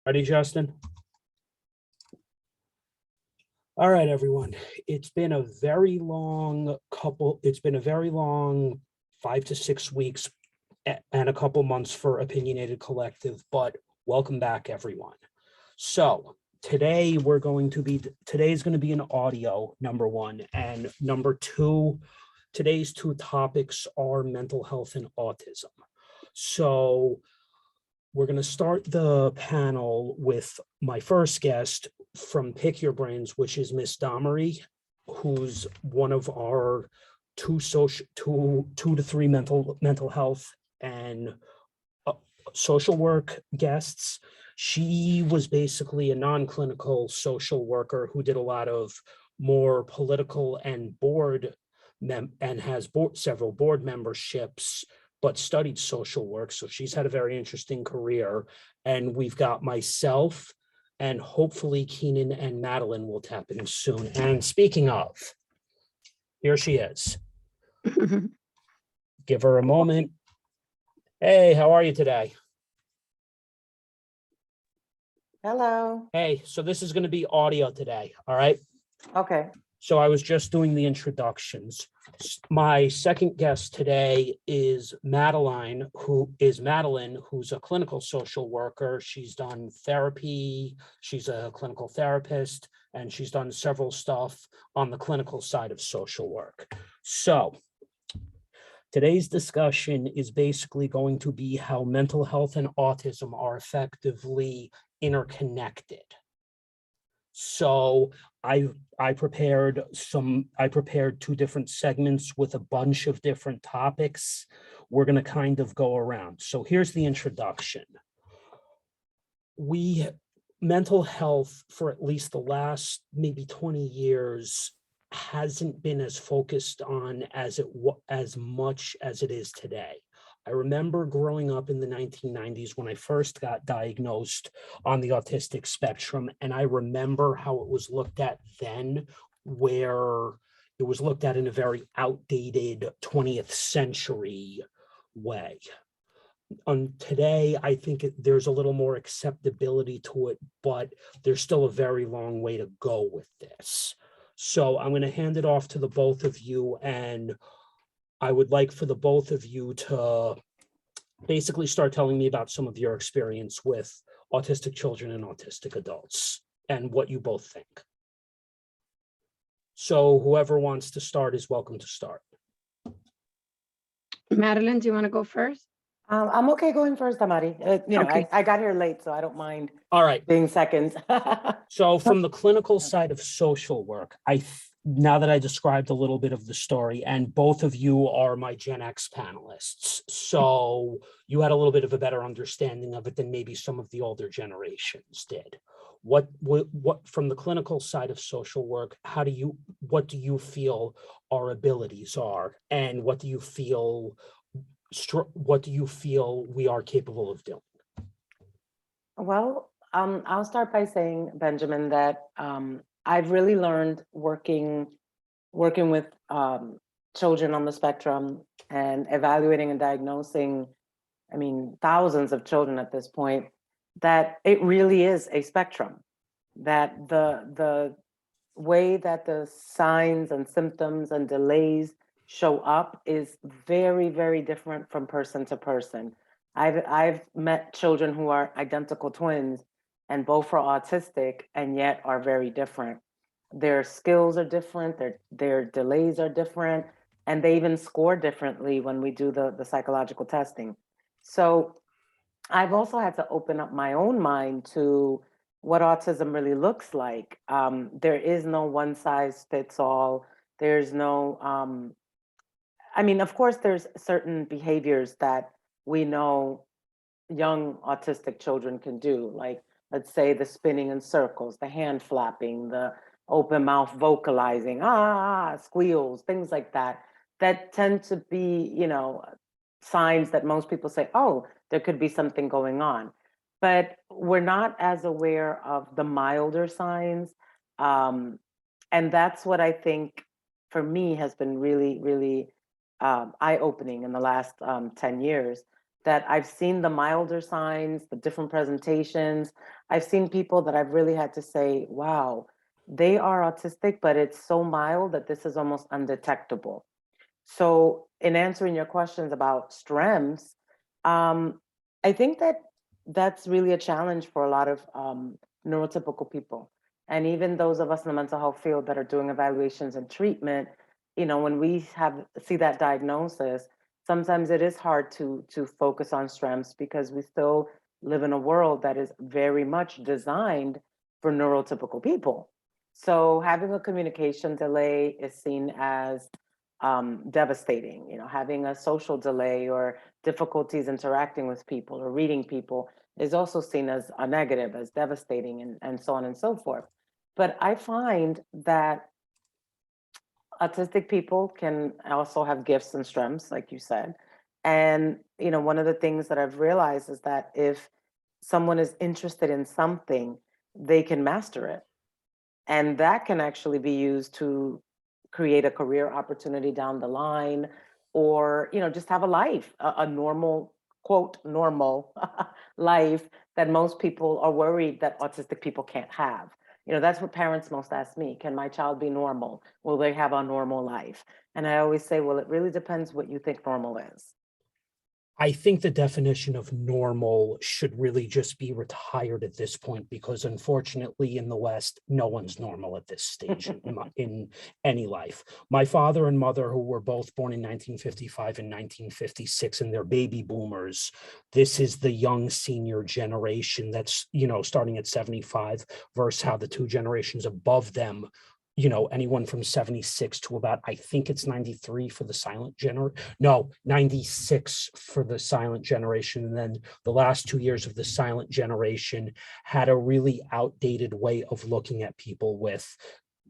Ready, Justin? All right, everyone. It's been a very long 5 to 6 weeks and a couple months for Opinionated Collective, but welcome back, everyone. So today's going to be an audio, number one, and number two, today's two topics are mental health and autism. So we're going to start the panel with my first guest from Pick Your Brains, which is Miss Damary, who's one of our two to three mental health and social work guests. She was basically a non-clinical social worker who did a lot of more political and has several board memberships, but studied social work. So she's had a very interesting career. And we've got myself, and hopefully Keenan and Madeline will tap in soon. And speaking of, here she is. Give her a moment. Hey, how are you today? Hello. Hey, so this is going to be audio today, all right? Okay. So I was just doing the introductions. My second guest today is Madeline, who's a clinical social worker. She's done therapy. She's a clinical therapist, and she's done several stuff on the clinical side of social work. So today's discussion is basically going to be how mental health and autism are effectively interconnected. So I prepared two different segments with a bunch of different topics. We're going to kind of go around. So here's the introduction. Mental health for at least the last maybe 20 years hasn't been as focused on as much as it is today. I remember growing up in the 1990s when I first got diagnosed on the autistic spectrum, and I remember how it was looked at then, where it was looked at in a very outdated 20th century way. Today, I think there's a little more acceptability to it, but there's still a very long way to go with this. So I'm going to hand it off to the both of you, and I would like for the both of you to basically start telling me about some of your experience with autistic children and autistic adults and what you both think. So whoever wants to start is welcome to start. Madeline, do you want to go first? I'm okay going first, Damary. Okay. I got here late, so I don't mind All right. being second. So from the clinical side of social work, now that I described a little bit of the story, and both of you are my Gen X panelists, so you had a little bit of a better understanding of it than maybe some of the older generations did. What from the clinical side of social work, what do you feel our abilities are, and what do you feel we are capable of doing? Well, I'll start by saying, Benjamin, that I've really learned working with children on the spectrum and evaluating and diagnosing, thousands of children at this point, that it really is a spectrum, that the way that the signs and symptoms and delays show up is very, very different from person to person. I've met children who are identical twins and both are autistic and yet are very different. Their skills are different, their delays are different, and they even score differently when we do the psychological testing. So I've also had to open up my own mind to what autism really looks like. There is no one size fits all. There's no, of course, there's certain behaviors that we know young autistic children can do, like, let's say, the spinning in circles, the hand flapping, the open mouth vocalizing, squeals, things like that, that tend to be, signs that most people say, oh, there could be something going on. But we're not as aware of the milder signs. And that's what I think, for me, has been really, really eye-opening in the last 10 years, that I've seen the milder signs, the different presentations. I've seen people that I've really had to say, wow, they are autistic, but it's so mild that this is almost undetectable. So, in answering your questions about STREMS, um, I think that that's really a challenge for a lot of neurotypical people. And even those of us in the mental health field that are doing evaluations and treatment, when we see that diagnosis, sometimes it is hard to focus on STREMS because we still live in a world that is very much designed for neurotypical people. So having a communication delay is seen as devastating. Having a social delay or difficulties interacting with people or reading people is also seen as a negative, as devastating, and so on and so forth. But I find that autistic people can also have gifts and strengths, like you said. And, one of the things that I've realized is that if someone is interested in something, they can master it. And that can actually be used to create a career opportunity down the line, or, just have a life, a normal, quote, normal life that most people are worried that autistic people can't have. That's what parents most ask me. Can my child be normal? Will they have a normal life? And I always say, well, it really depends what you think normal is. I think the definition of normal should really just be retired at this point, because unfortunately in the West, no one's normal at this stage in any life. My father and mother, who were both born in 1955 and 1956, and they're baby boomers, this is the young senior generation that's, starting at 75 versus how the two generations above them, anyone from 76 to about, I think it's 93 for the silent generation. No, 96 for the silent generation. And then the last 2 years of the silent generation had a really outdated way of looking at people with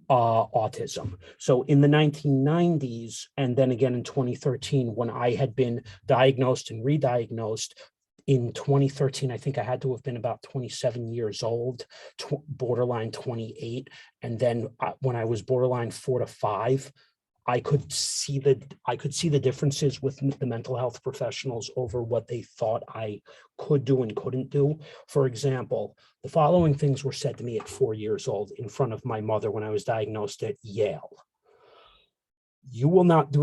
autism. So in the 1990s, and then again in 2013, when I had been diagnosed and re-diagnosed, in 2013, I think I had to have been about 27 years old, borderline 28. And then when I was borderline 4 to 5, I could see the differences with the mental health professionals over what they thought I could do and couldn't do. For example, the following things were said to me at 4 years old in front of my mother when I was diagnosed at Yale. You will not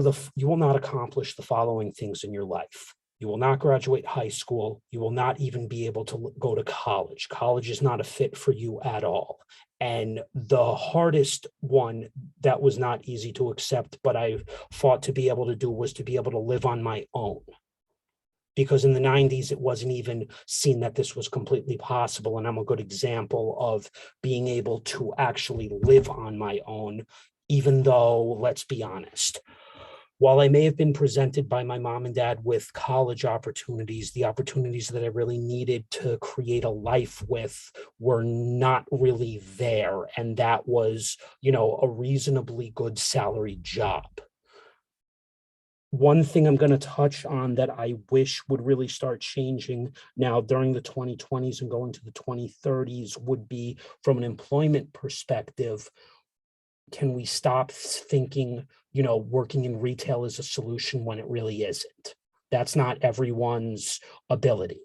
accomplish the following things in your life. You will not graduate high school. You will not even be able to go to college. College is not a fit for you at all. And the hardest one that was not easy to accept, but I fought to be able to do, was to be able to live on my own. Because in the 90s, it wasn't even seen that this was completely possible. And I'm a good example of being able to actually live on my own, even though, let's be honest, while I may have been presented by my mom and dad with college opportunities, the opportunities that I really needed to create a life with were not really there. And that was, a reasonably good salary job. One thing I'm going to touch on that I wish would really start changing now during the 2020s and going to the 2030s would be, from an employment perspective, can we stop thinking, working in retail is a solution when it really isn't? That's not everyone's ability.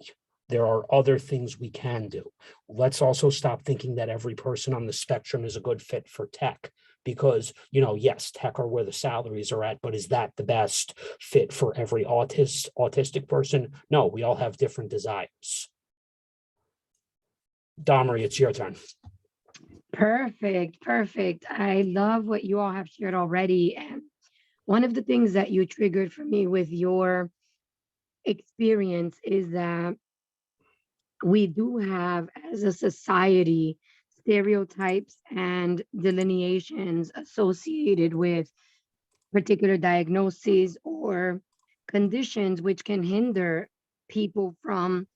There are other things we can do. Let's also stop thinking that every person on the spectrum is a good fit for tech, because, yes, tech are where the salaries are at, but is that the best fit for every autistic person? No, we all have different desires. Damary, it's your turn. Perfect. I love what you all have shared already. And one of the things that you triggered for me with your experience is that we do have, as a society, stereotypes and delineations associated with particular diagnoses or conditions which can hinder people from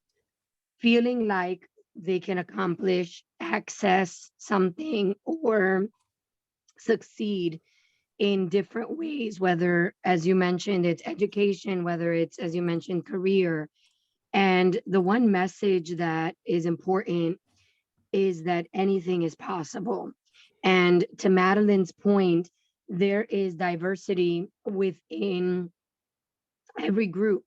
feeling like they can accomplish, access something, or succeed in different ways, whether, as you mentioned, it's education, whether it's, as you mentioned, career. And the one message that is important is that anything is possible. And to Madeline's point, there is diversity within every group.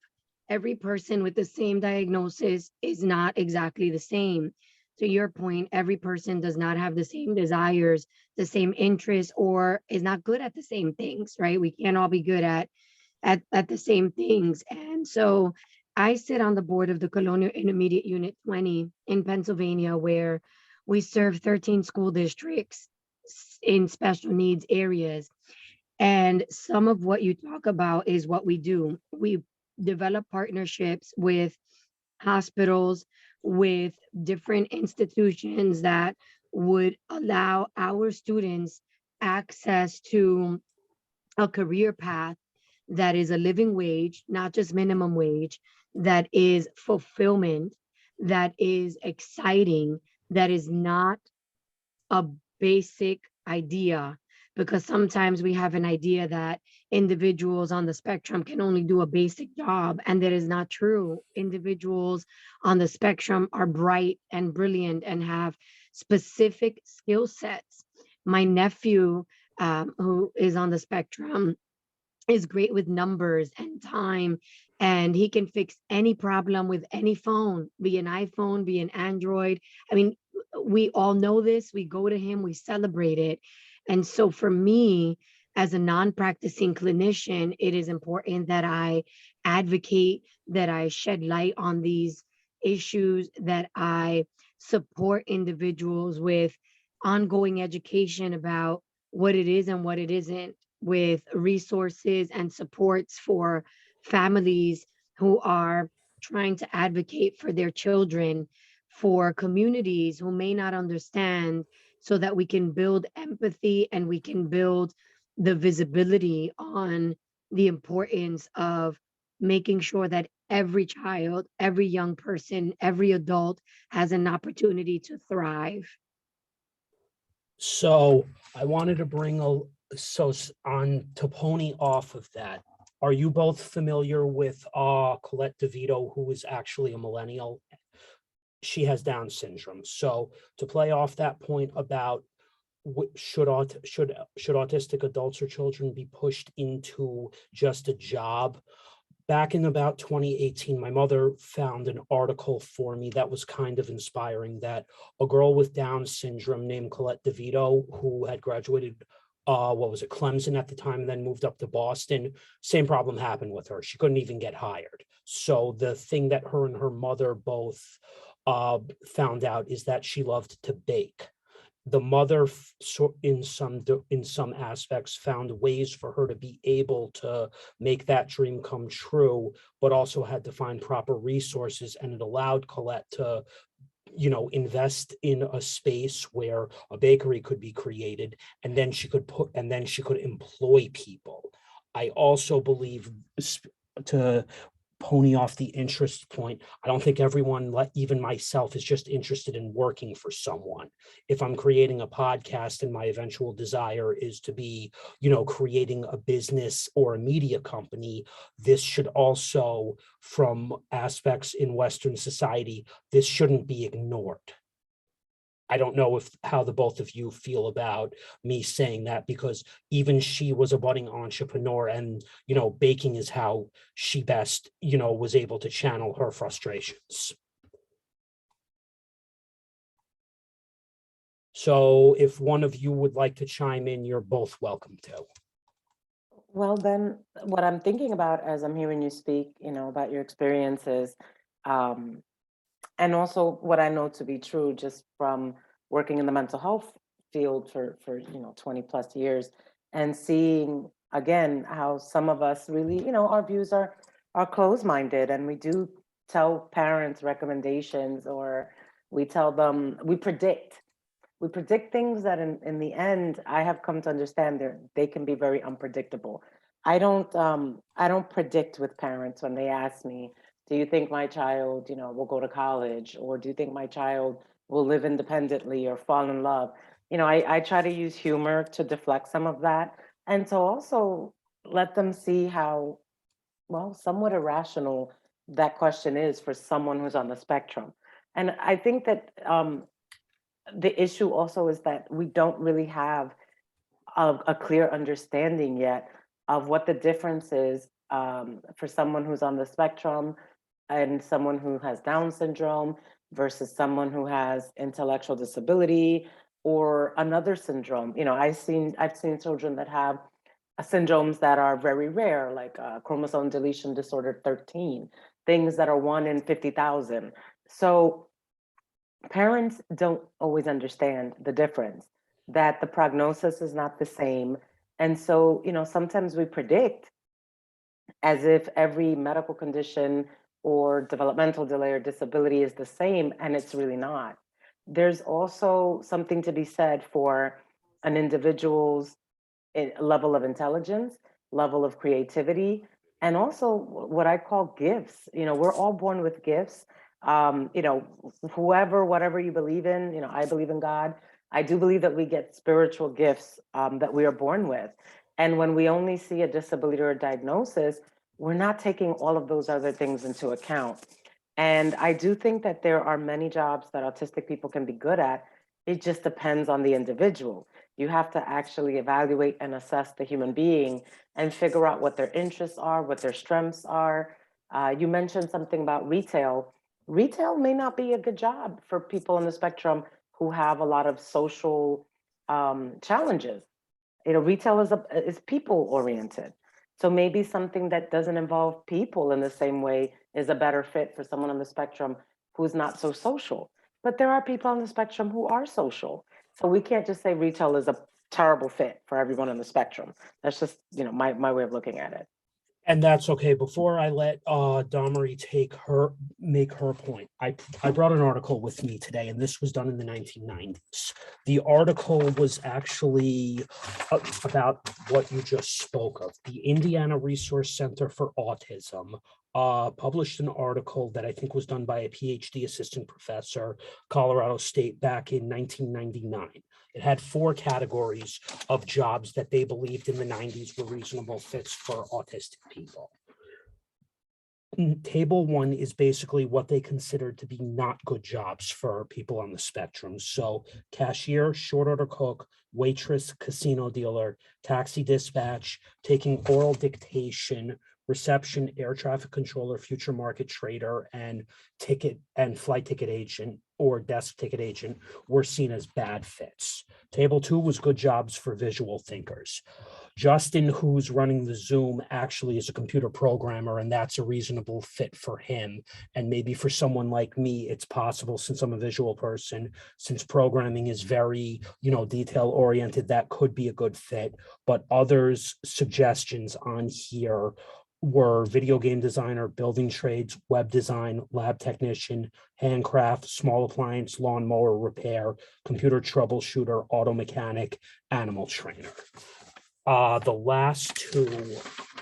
Every person with the same diagnosis is not exactly the same. to your point, every person does not have the same desires, the same interests, or is not good at the same things, right? We can't all be good at the same things. And so I sit on the board of the Colonial Intermediate Unit 20 in Pennsylvania, where we serve 13 school districts in special needs areas. And some of what you talk about is what we do. We develop partnerships with hospitals, with different institutions that would allow our students access to a career path that is a living wage, not just minimum wage, that is fulfillment, that is exciting, that is not a basic idea, because sometimes we have an idea that individuals on the spectrum can only do a basic job, and that is not true. Individuals on the spectrum are bright and brilliant and have specific skill sets. My nephew, who is on the spectrum, is great with numbers and time, and he can fix any problem with any phone, be an iPhone, be an Android. I mean, we all know this. We go to him, we celebrate it. And so for me, as a non-practicing clinician, it is important that I advocate, that I shed light on these issues, that I support individuals with ongoing education about what it is and what it isn't, with resources and supports for families who are trying to advocate for their children, for communities who may not understand, so that we can build empathy and we can build the visibility on the importance of making sure that every child, every young person, every adult has an opportunity to thrive. So I wanted to bring on to pony off of that. Are you both familiar with Colette DeVito, who is actually a millennial? She has Down syndrome. So to play off that point about should autistic adults or children be pushed into just a job? Back in about 2018, my mother found an article for me that was kind of inspiring, that a girl with Down syndrome named Colette DeVito, who had graduated, what was it, Clemson at the time, and then moved up to Boston, same problem happened with her. She couldn't even get hired. So the thing that her and her mother both found out is that she loved to bake. The mother in some aspects found ways for her to be able to make that dream come true, but also had to find proper resources, and it allowed Colette to invest in a space where a bakery could be created, and then she could employ people. I also believe, to pony off the interest point, I don't think everyone, even myself, is just interested in working for someone. If I'm creating a podcast and my eventual desire is to be, creating a business or a media company, this should also, from aspects in Western society, this shouldn't be ignored. I don't know how the both of you feel about me saying that, because even she was a budding entrepreneur, and, baking is how she best, was able to channel her frustrations. So if one of you would like to chime in, you're both welcome to. Well, then, what I'm thinking about as I'm hearing you speak, about your experiences, um, and also what I know to be true just from working in the mental health field for 20 plus years, and seeing again how some of us really, our views are closed-minded, and we do tell parents recommendations, or we predict things that in the end I have come to understand they can be very unpredictable. I don't predict with parents when they ask me, do you think my child, will go to college, or do you think my child will live independently or fall in love? I try to use humor to deflect some of that, and to also let them see how, well, somewhat irrational that question is for someone who's on the spectrum. And I think that the issue also is that we don't really have a clear understanding yet of what the difference is, for someone who's on the spectrum and someone who has Down syndrome, versus someone who has intellectual disability or another syndrome. I've seen children that have syndromes that are very rare, like chromosome deletion disorder 13, things that are 1 in 50,000. So parents don't always understand the difference, that the prognosis is not the same. And so, sometimes we predict as if every medical condition or developmental delay or disability is the same, and it's really not. There's also something to be said for an individual's level of intelligence, level of creativity, and also what I call gifts. We're all born with gifts. Whatever you believe in, I believe in God. I do believe that we get spiritual gifts that we are born with. And when we only see a disability or a diagnosis, we're not taking all of those other things into account. And I do think that there are many jobs that autistic people can be good at. It just depends on the individual. You have to actually evaluate and assess the human being and figure out what their interests are, what their strengths are. You mentioned something about retail. Retail may not be a good job for people on the spectrum who have a lot of social challenges. Retail is people oriented. So maybe something that doesn't involve people in the same way is a better fit for someone on the spectrum who's not so social. But there are people on the spectrum who are social. So we can't just say retail is a terrible fit for everyone on the spectrum. That's just, my way of looking at it. And that's okay. Before I let Damary make her point, I brought an article with me today, and this was done in the 1990s. The article was actually about what you just spoke of. The Indiana Resource Center for Autism published an article that I think was done by a PhD assistant professor, Colorado State, back in 1999. It had 4 categories of jobs that they believed in the 90s were reasonable fits for autistic people. Table 1 is basically what they considered to be not good jobs for people on the spectrum. So cashier, short order cook, waitress, casino dealer, taxi dispatch, taking oral dictation, reception, air traffic controller, future market trader, and flight ticket agent or desk ticket agent were seen as bad fits. Table 2 was good jobs for visual thinkers. Justin, who's running the Zoom, actually is a computer programmer, and that's a reasonable fit for him. And maybe for someone like me, it's possible, since I'm a visual person, since programming is very, detail oriented, that could be a good fit. But others' suggestions on here were video game designer, building trades, web design, lab technician, handcraft, small appliance, lawnmower repair, computer troubleshooter, auto mechanic, animal trainer. The last 2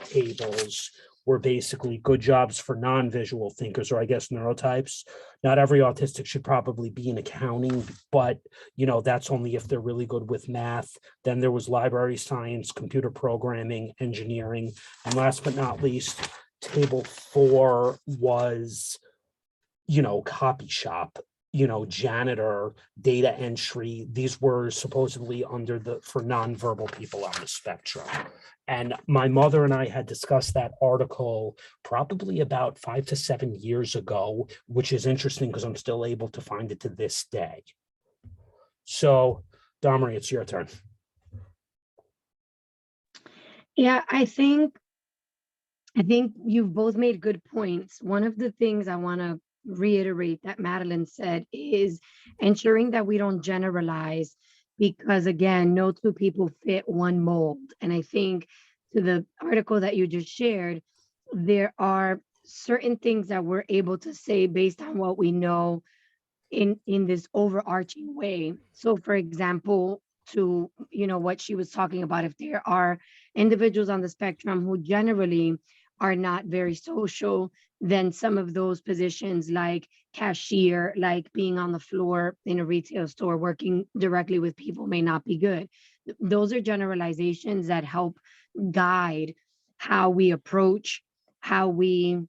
tables were basically good jobs for non-visual thinkers, or I guess neurotypes. Not every autistic should probably be in accounting, but that's only if they're really good with math. Then there was library science, computer programming, engineering, and last but not least, table 4 was, copy shop, janitor, data entry. These were supposedly for nonverbal people on the spectrum. And my mother and I had discussed that article probably about 5 to 7 years ago, which is interesting because I'm still able to find it to this day. So, Damary, it's your turn. Yeah, I think you've both made good points. One of the things I want to reiterate that Madeline said is ensuring that we don't generalize, because again, no 2 people fit one mold. And I think to the article that you just shared, there are certain things that we're able to say based on what we know in this overarching way. So for example, to what she was talking about, if there are individuals on the spectrum who generally are not very social, then some of those positions like cashier, like being on the floor in a retail store, working directly with people may not be good. Those are generalizations that help guide how we approach, how we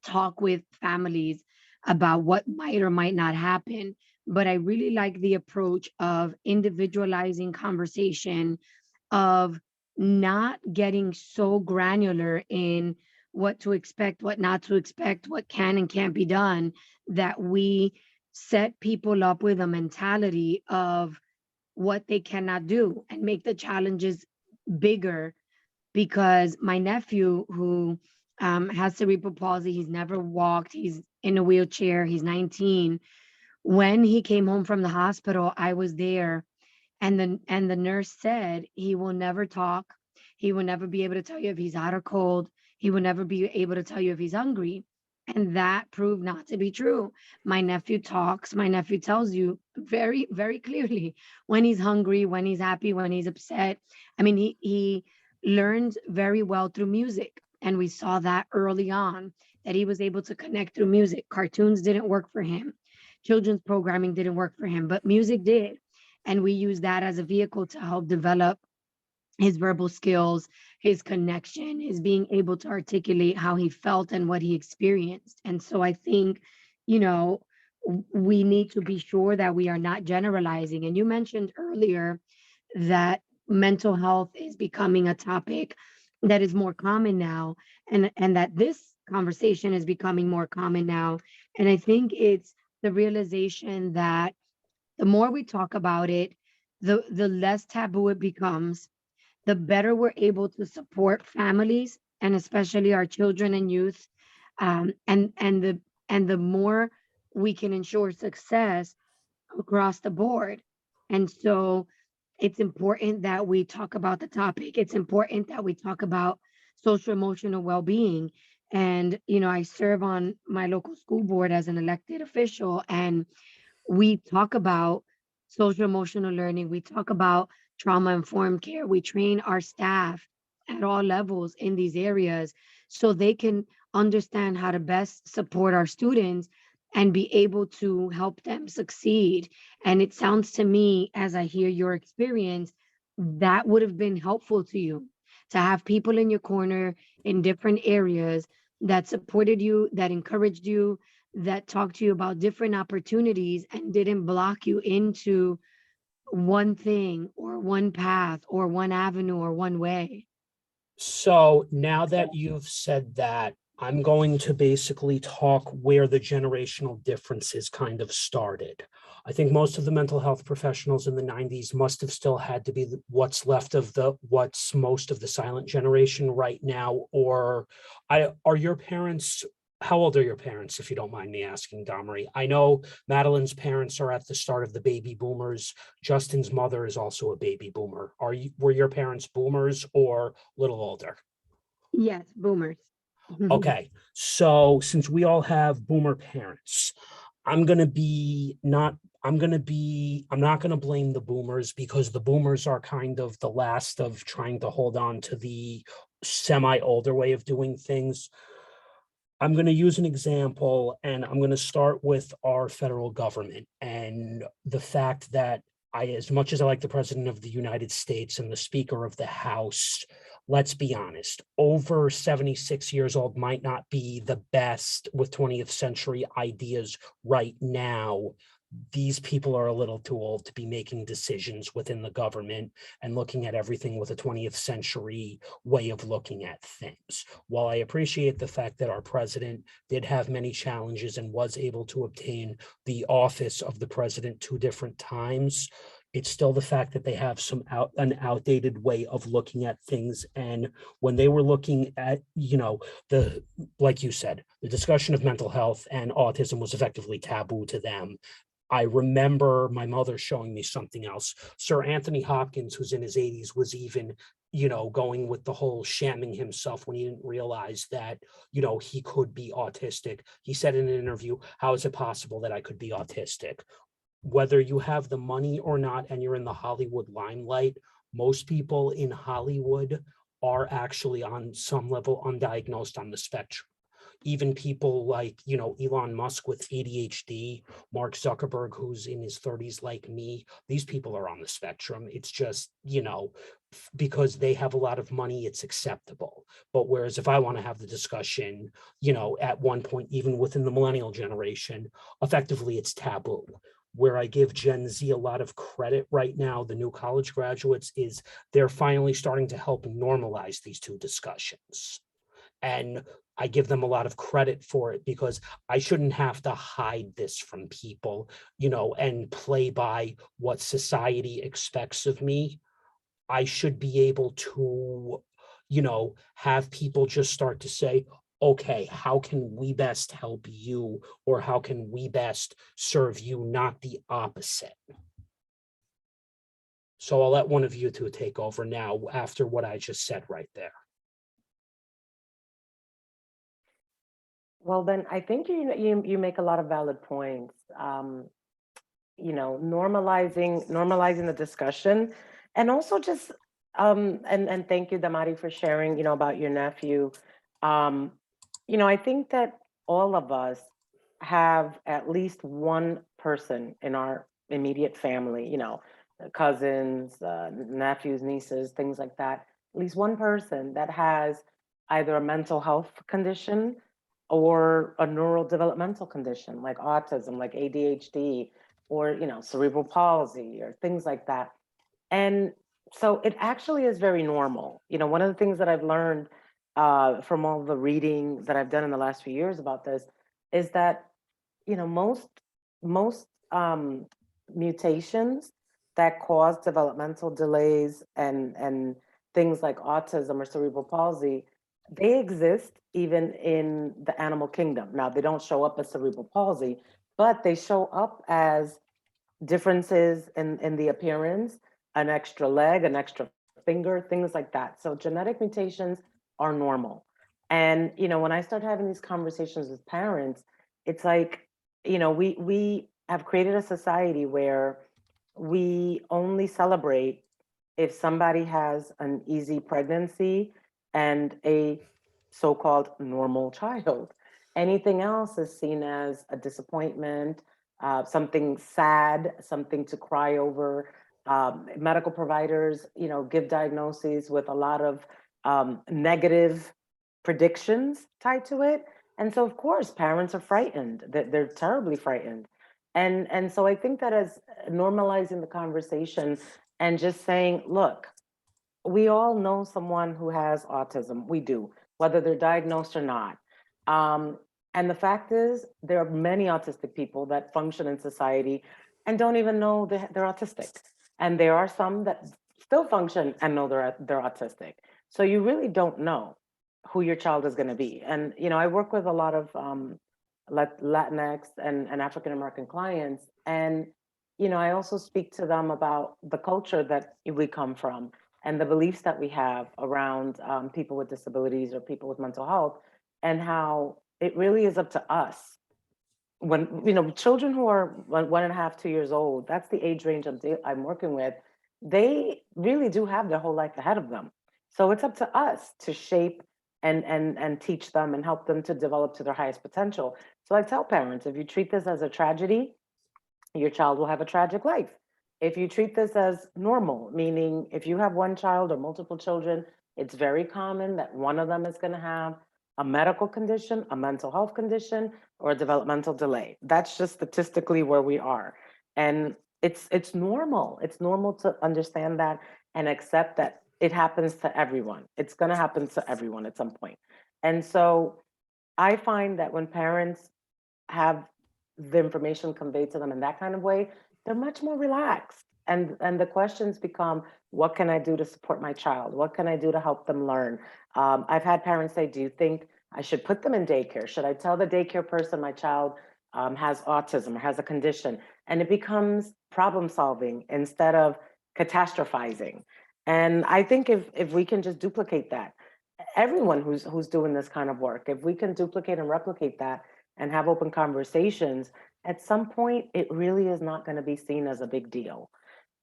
talk with families about what might or might not happen. But I really like the approach of individualizing conversation, of not getting so granular in what to expect, what not to expect, what can and can't be done, that we set people up with a mentality of what they cannot do and make the challenges bigger. Because my nephew, who has cerebral palsy, he's never walked, he's in a wheelchair, he's 19. When he came home from the hospital, I was there, and the nurse said he will never talk. He will never be able to tell you if he's hot or cold. He will never be able to tell you if he's hungry. And that proved not to be true. My nephew talks. My nephew tells you very, very clearly when he's hungry, when he's happy, when he's upset. I mean, he learns very well through music. And we saw that early on, that he was able to connect through music. Cartoons didn't work for him. Children's programming didn't work for him, but music did. And we use that as a vehicle to help develop his verbal skills, his connection, his being able to articulate how he felt and what he experienced. And so I think, you know, we need to be sure that we are not generalizing. And you mentioned earlier that mental health is becoming a topic that is more common now, and that this conversation is becoming more common now. And I think it's the realization that the more we talk about it, the less taboo it becomes, the better we're able to support families and especially our children and youth, and the more we can ensure success across the board. And so it's important that we talk about the topic. It's important that we talk about social emotional well-being. And I serve on my local school board as an elected official, and we talk about social emotional learning. We talk about trauma informed care. We train our staff at all levels in these areas so they can understand how to best support our students and be able to help them succeed. And it sounds to me, as I hear your experience, that would have been helpful to you to have people in your corner in different areas that supported you, that encouraged you, that talked to you about different opportunities and didn't block you into one thing or one path or one avenue or one way. So now that you've said that, I'm going to basically talk where the generational differences kind of started. I think most of the mental health professionals in the 90s must have still had to be what's left of what's most of the silent generation right now. Or are your parents, how old are your parents, if you don't mind me asking, Damary? I know Madeline's parents are at the start of the baby boomers. Justin's mother is also a baby boomer. Were your parents boomers or a little older? Yes, boomers. Okay, so since we all have boomer parents, I'm not gonna blame the boomers, because the boomers are kind of the last of trying to hold on to the semi-older way of doing things. I'm going to use an example, and I'm going to start with our federal government and the fact that as much as I like the President of the United States and the Speaker of the House, let's be honest, over 76 years old might not be the best with 20th century ideas right now. These people are a little too old to be making decisions within the government and looking at everything with a 20th century way of looking at things. While I appreciate the fact that our president did have many challenges and was able to obtain the office of the president 2 different times, it's still the fact that they have an outdated way of looking at things. And when they were looking at, like you said, the discussion of mental health and autism was effectively taboo to them. I remember my mother showing me something else. Sir Anthony Hopkins, who's in his 80s, was even, going with the whole shamming himself when he didn't realize that, he could be autistic. He said in an interview, "How is it possible that I could be autistic?" Whether you have the money or not, and you're in the Hollywood limelight, most people in Hollywood are actually on some level undiagnosed on the spectrum. Even people like, Elon Musk with ADHD, Mark Zuckerberg, who's in his 30s like me, these people are on the spectrum. It's just, because they have a lot of money, it's acceptable. But whereas if I want to have the discussion, at one point, even within the millennial generation, effectively it's taboo. Where I give Gen Z a lot of credit right now, the new college graduates, is they're finally starting to help normalize these two discussions. And I give them a lot of credit for it, because I shouldn't have to hide this from people, and play by what society expects of me. I should be able to, have people just start to say, okay, how can we best help you? Or how can we best serve you, not the opposite? So I'll let one of you two take over now after what I just said right there. Well, then I think you make a lot of valid points. Normalizing the discussion, and also just and thank you, Damari, for sharing, about your nephew. Um, I think that all of us have at least one person in our immediate family, cousins, nephews, nieces, things like that. At least one person that has either a mental health condition or a neurodevelopmental condition like autism, like ADHD, or cerebral palsy or things like that. And so it actually is very normal. One of the things that I've learned from all the reading that I've done in the last few years about this is that most mutations that cause developmental delays and things like autism or cerebral palsy, they exist even in the animal kingdom. Now, they don't show up as cerebral palsy, but they show up as differences in the appearance, an extra leg, an extra finger, things like that. So genetic mutations are normal. And when I start having these conversations with parents, it's like, we have created a society where we only celebrate if somebody has an easy pregnancy and a so-called normal child. Anything else is seen as a disappointment, something sad, something to cry over. Medical providers, give diagnoses with a lot of negative predictions tied to it. And so, of course, parents are frightened. That they're terribly frightened. And so I think that as normalizing the conversation and just saying, look, we all know someone who has autism. We do, whether they're diagnosed or not. Um, and the fact is, there are many autistic people that function in society and don't even know they're autistic. And there are some that still function and know they're autistic. So you really don't know who your child is going to be. And I work with a lot of Latinx and African American clients, and I also speak to them about the culture that we come from and the beliefs that we have around people with disabilities or people with mental health, and how it really is up to us. When children who are 1.5, 2 years old, that's the age range I'm working with. They really do have their whole life ahead of them. So it's up to us to shape and teach them and help them to develop to their highest potential. So I tell parents, if you treat this as a tragedy, your child will have a tragic life. If you treat this as normal, meaning if you have one child or multiple children, it's very common that one of them is going to have a medical condition, a mental health condition, or a developmental delay. That's just statistically where we are. And it's normal. It's normal to understand that and accept that it happens to everyone. It's going to happen to everyone at some point. And so I find that when parents have the information conveyed to them in that kind of way, they're much more relaxed. And the questions become, what can I do to support my child? What can I do to help them learn? I've had parents say, do you think I should put them in daycare? Should I tell the daycare person my child has autism or has a condition? And it becomes problem solving instead of catastrophizing. And I think if we can just duplicate that, everyone who's doing this kind of work, if we can duplicate and replicate that and have open conversations, at some point it really is not going to be seen as a big deal.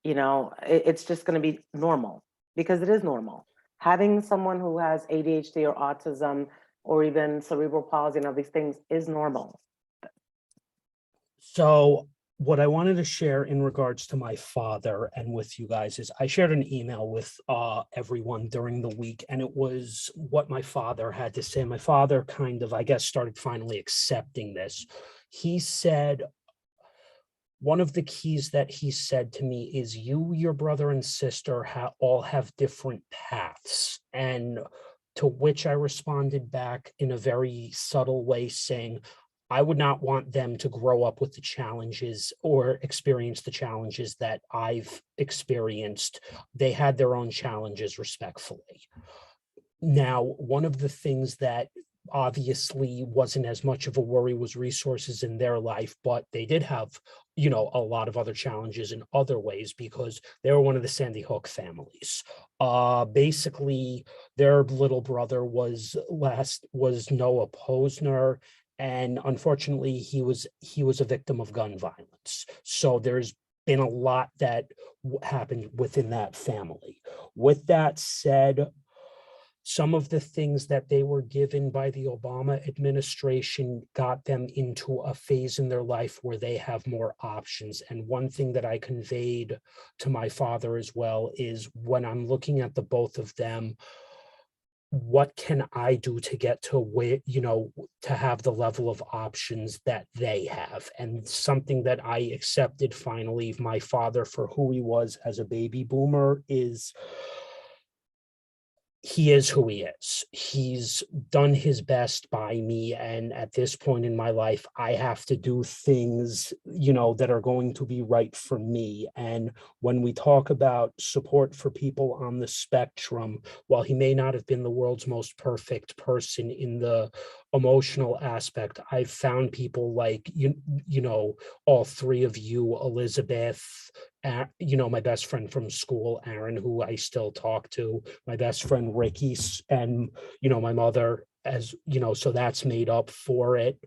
It's just going to be normal, because it is normal. Having someone who has ADHD or autism or even cerebral palsy and all these things is normal. So what I wanted to share in regards to my father and with you guys is I shared an email with everyone during the week, and it was what my father had to say. My father kind of, I guess, started finally accepting this. He said, one of the keys that he said to me is, you, your brother and sister all have different paths. And To which I responded back in a very subtle way saying, I would not want them to grow up with the challenges or experience the challenges that I've experienced. They had their own challenges, respectfully. Now, one of the things that obviously wasn't as much of a worry was resources in their life, but they did have, a lot of other challenges in other ways because they were one of the Sandy Hook families. Basically, their little brother was Noah Posner, and unfortunately, he was a victim of gun violence. So there's been a lot that happened within that family. With that said, some of the things that they were given by the Obama administration got them into a phase in their life where they have more options. And one thing that I conveyed to my father as well is when I'm looking at the both of them, what can I do to get to where, to have the level of options that they have? And something that I accepted finally, my father for who he was as a baby boomer is, he is who he is. He's done his best by me. And at this point in my life, I have to do things, that are going to be right for me. And when we talk about support for people on the spectrum, while he may not have been the world's most perfect person in the emotional aspect, I've found people like, all three of you, Elizabeth, my best friend from school, Aaron, who I still talk to, my best friend Ricky, and my mother, as so that's made up for it.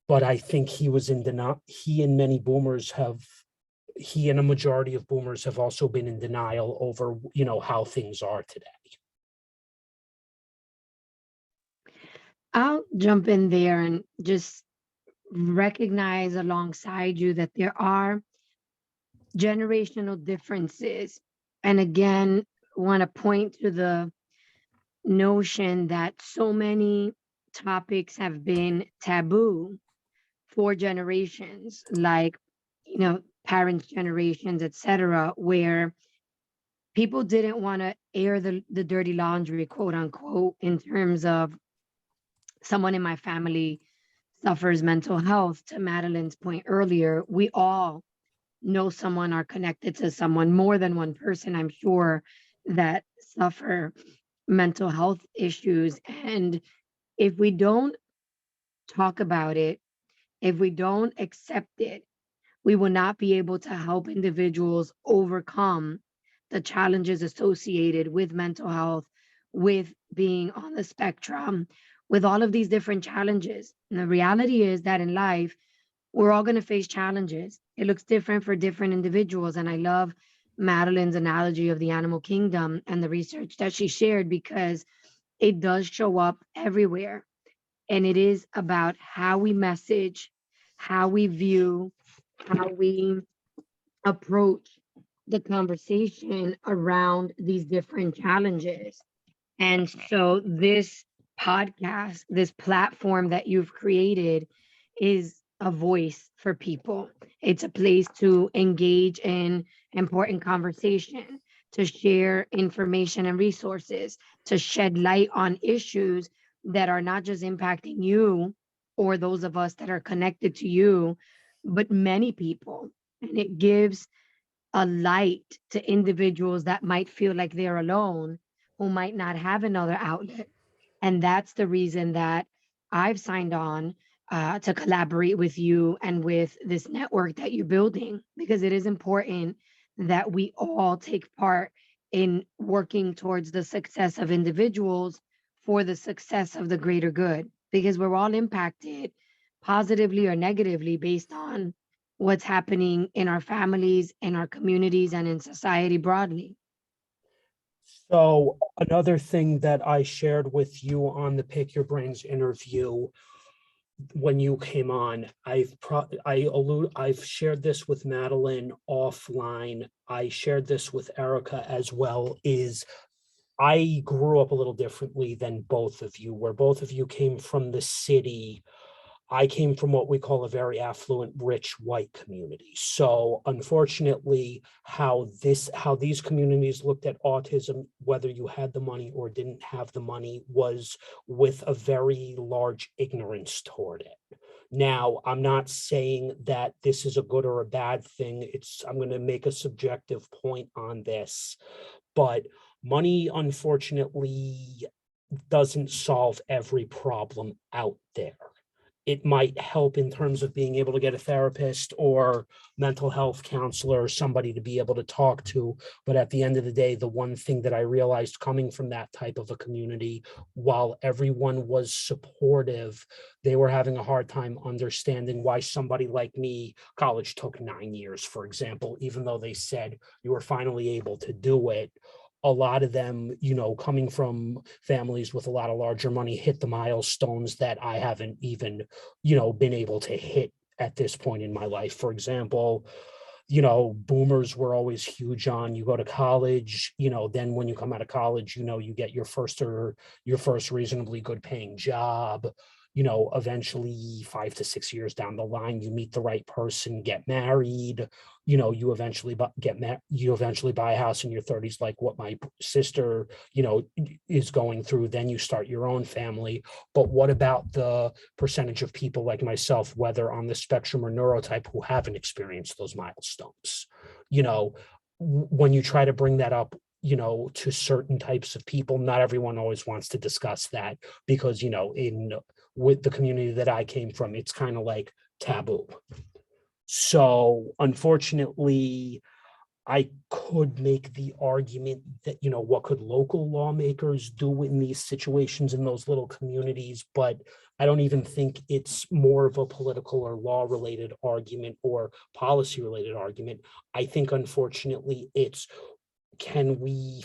But I think he was in denial. He and a majority of boomers have also been in denial over how things are today. I'll jump in there and just recognize alongside you that there are generational differences. And again, want to point to the notion that so many topics have been taboo for generations, like, parents' generations, etc., where people didn't want to air the dirty laundry, quote unquote, in terms of someone in my family suffers mental health. To Madeline's point earlier, we all know someone or connected to someone, more than one person, I'm sure, that suffer mental health issues. And if we don't talk about it, if we don't accept it, we will not be able to help individuals overcome the challenges associated with mental health, with being on the spectrum, with all of these different challenges. And the reality is that in life, we're all going to face challenges. It looks different for different individuals. And I love Madeline's analogy of the animal kingdom and the research that she shared, because it does show up everywhere. And it is about how we message, how we view, how we approach the conversation around these different challenges. And so this podcast, this platform that you've created, is a voice for people. It's a place to engage in important conversation, to share information and resources, to shed light on issues that are not just impacting you or those of us that are connected to you, but many people. And it gives a light to individuals that might feel like they're alone, who might not have another outlet. And that's the reason that I've signed on to collaborate with you and with this network that you're building, because it is important that we all take part in working towards the success of individuals for the success of the greater good, because we're all impacted positively or negatively based on what's happening in our families, in our communities, and in society broadly. So another thing that I shared with you on the Pick Your Brains interview when you came on, I've shared this with Madeline offline. I shared this with Erica as well, is I grew up a little differently than both of you, where both of you came from the city. I came from what we call a very affluent, rich white community. So unfortunately, how these communities looked at autism, whether you had the money or didn't have the money, was with a very large ignorance toward it. Now, I'm not saying that this is a good or a bad thing. I'm going to make a subjective point on this, but money, unfortunately, doesn't solve every problem out there. It might help in terms of being able to get a therapist or mental health counselor or somebody to be able to talk to. But at the end of the day, the one thing that I realized coming from that type of a community, while everyone was supportive, they were having a hard time understanding why somebody like me, college took 9 years, for example, even though they said you were finally able to do it. A lot of them, coming from families with a lot of larger money, hit the milestones that I haven't even, been able to hit at this point in my life. For example, boomers were always huge on, you go to college, then when you come out of college, you get your first reasonably good paying job. Eventually 5 to 6 years down the line, you meet the right person, get married, you eventually buy a house in your 30s, like what my sister, is going through. Then you start your own family. But what about the percentage of people like myself, whether on the spectrum or neurotype, who haven't experienced those milestones? When you try to bring that up, to certain types of people, not everyone always wants to discuss that, because, with the community that I came from, it's kind of like taboo. So unfortunately, I could make the argument that, what could local lawmakers do in these situations in those little communities? But I don't even think it's more of a political or law related argument or policy related argument. I think, unfortunately, it's, can we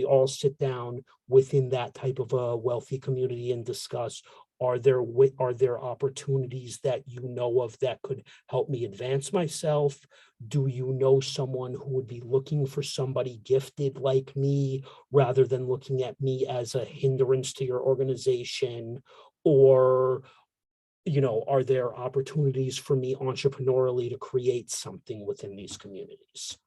all sit down within that type of a wealthy community and discuss, are there opportunities that you know of that could help me advance myself? Do you know someone who would be looking for somebody gifted like me, rather than looking at me as a hindrance to your organization? Or, are there opportunities for me entrepreneurially to create something within these communities?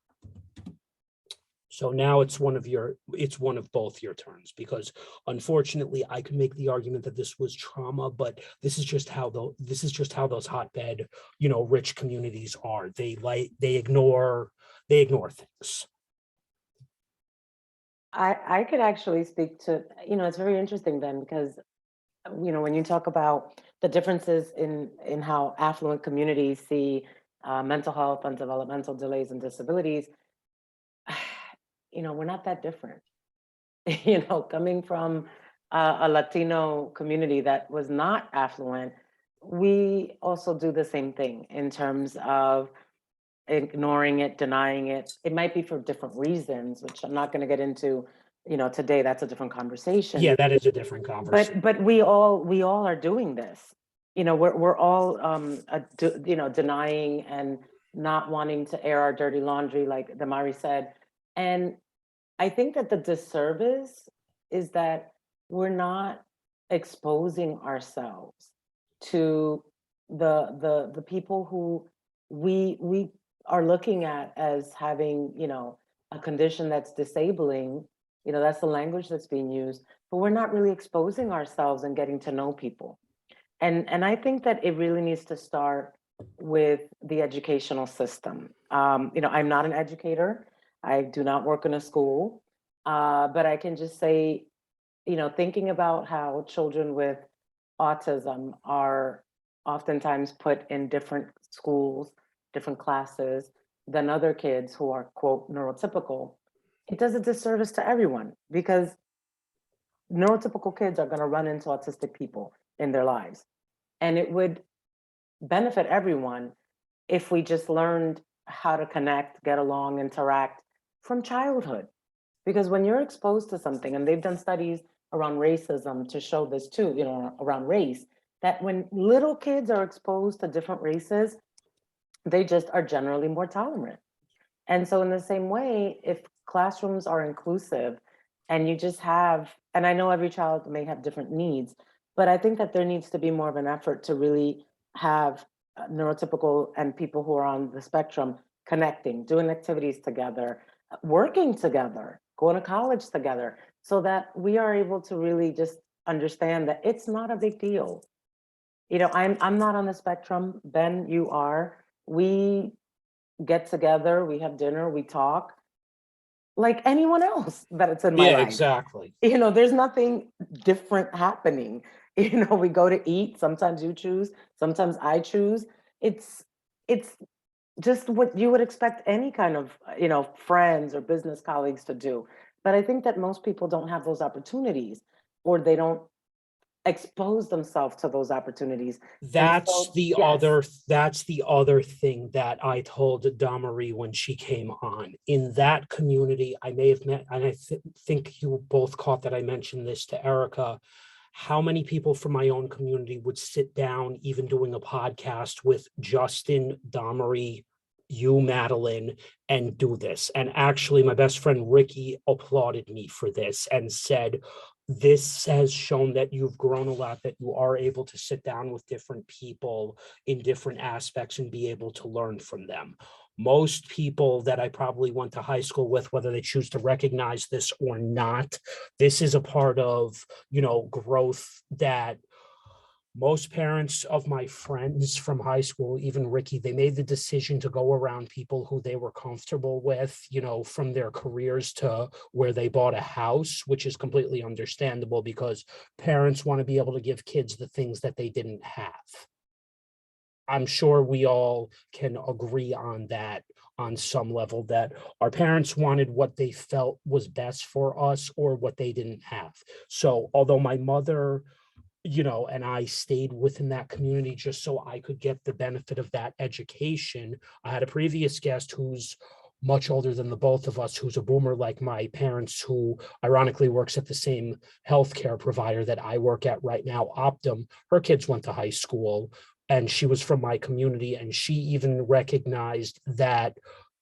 So now it's one of both your turns, because unfortunately I can make the argument that this was trauma, but this is just how those hotbed, rich communities are. They ignore things. I could actually speak to, it's very interesting then, because, when you talk about the differences in how affluent communities see mental health and developmental delays and disabilities, we're not that different. Coming from a Latino community that was not affluent, we also do the same thing in terms of ignoring it, denying it. It might be for different reasons, which I'm not going to get into, today. That's a different conversation. Yeah, that is a different conversation. But we all are doing this. We're all denying and not wanting to air our dirty laundry, like Damary said. And I think that the disservice is that we're not exposing ourselves to the people who we are looking at as having, a condition that's disabling. That's the language that's being used, but we're not really exposing ourselves and getting to know people. And I think that it really needs to start with the educational system. I'm not an educator. I do not work in a school, but I can just say, thinking about how children with autism are oftentimes put in different schools, different classes than other kids who are, quote, neurotypical, it does a disservice to everyone, because neurotypical kids are going to run into autistic people in their lives. And it would benefit everyone if we just learned how to connect, get along, interact from childhood. Because when you're exposed to something, and they've done studies around racism to show this too, around race, that when little kids are exposed to different races, they just are generally more tolerant. And so in the same way, if classrooms are inclusive and you just have, and I know every child may have different needs, But I think that there needs to be more of an effort to really have neurotypical and people who are on the spectrum connecting, doing activities together, working together, going to college together, so that we are able to really just understand that it's not a big deal. I'm not on the spectrum. Ben, you are. We get together, we have dinner, we talk like anyone else that's in my Yeah, life. exactly. There's nothing different happening. We go to eat. Sometimes you choose, sometimes I choose. It's just what you would expect any kind of, friends or business colleagues to do. But I think that most people don't have those opportunities, or they don't expose themselves to those opportunities. And That's so, the yes. other that's the other thing that I told Damary when she came on. In that community, I may have met, and think you both caught that I mentioned this to Erica, how many people from my own community would sit down, even doing a podcast with Justin, Damary, you, Madeline, and do this. And actually, my best friend Ricky applauded me for this and said, this has shown that you've grown a lot, that you are able to sit down with different people in different aspects and be able to learn from them. Most people that I probably went to high school with, whether they choose to recognize this or not, this is a part of, growth that most parents of my friends from high school, even Ricky, they made the decision to go around people who they were comfortable with, from their careers to where they bought a house, which is completely understandable because parents want to be able to give kids the things that they didn't have. I'm sure we all can agree on that on some level, that our parents wanted what they felt was best for us or what they didn't have. So although my mother, and I stayed within that community just so I could get the benefit of that education. I had a previous guest who's much older than the both of us, who's a boomer like my parents, who ironically works at the same healthcare provider that I work at right now, Optum. Her kids went to high school and she was from my community, and she even recognized that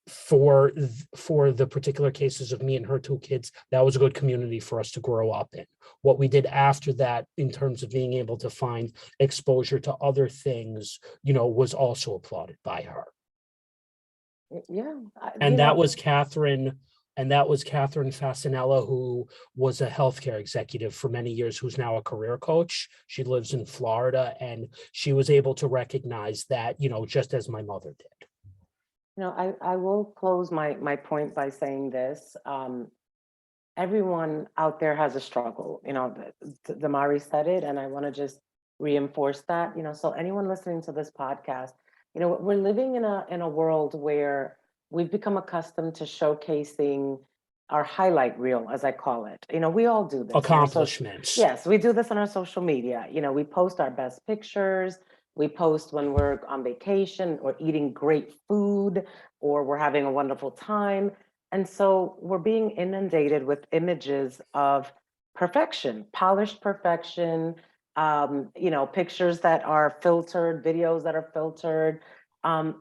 for the particular cases of me and her two kids, that was a good community for us to grow up in. What we did after that in terms of being able to find exposure to other things, was also applauded by her. Yeah. And that was Catherine, Fasanella, who was a healthcare executive for many years, who's now a career coach. She lives in Florida, and she was able to recognize that, just as my mother did. I will close my point by saying this. Everyone out there has a struggle. Damary said it, and I want to just reinforce that. So anyone listening to this podcast, we're living in a world where we've become accustomed to showcasing our highlight reel, as I call it. We all do this on our social. Accomplishments. Yes, we do this on our social media. We post our best pictures. We post when we're on vacation or eating great food, or we're having a wonderful time. And so we're being inundated with images of perfection, polished perfection, pictures that are filtered, videos that are filtered.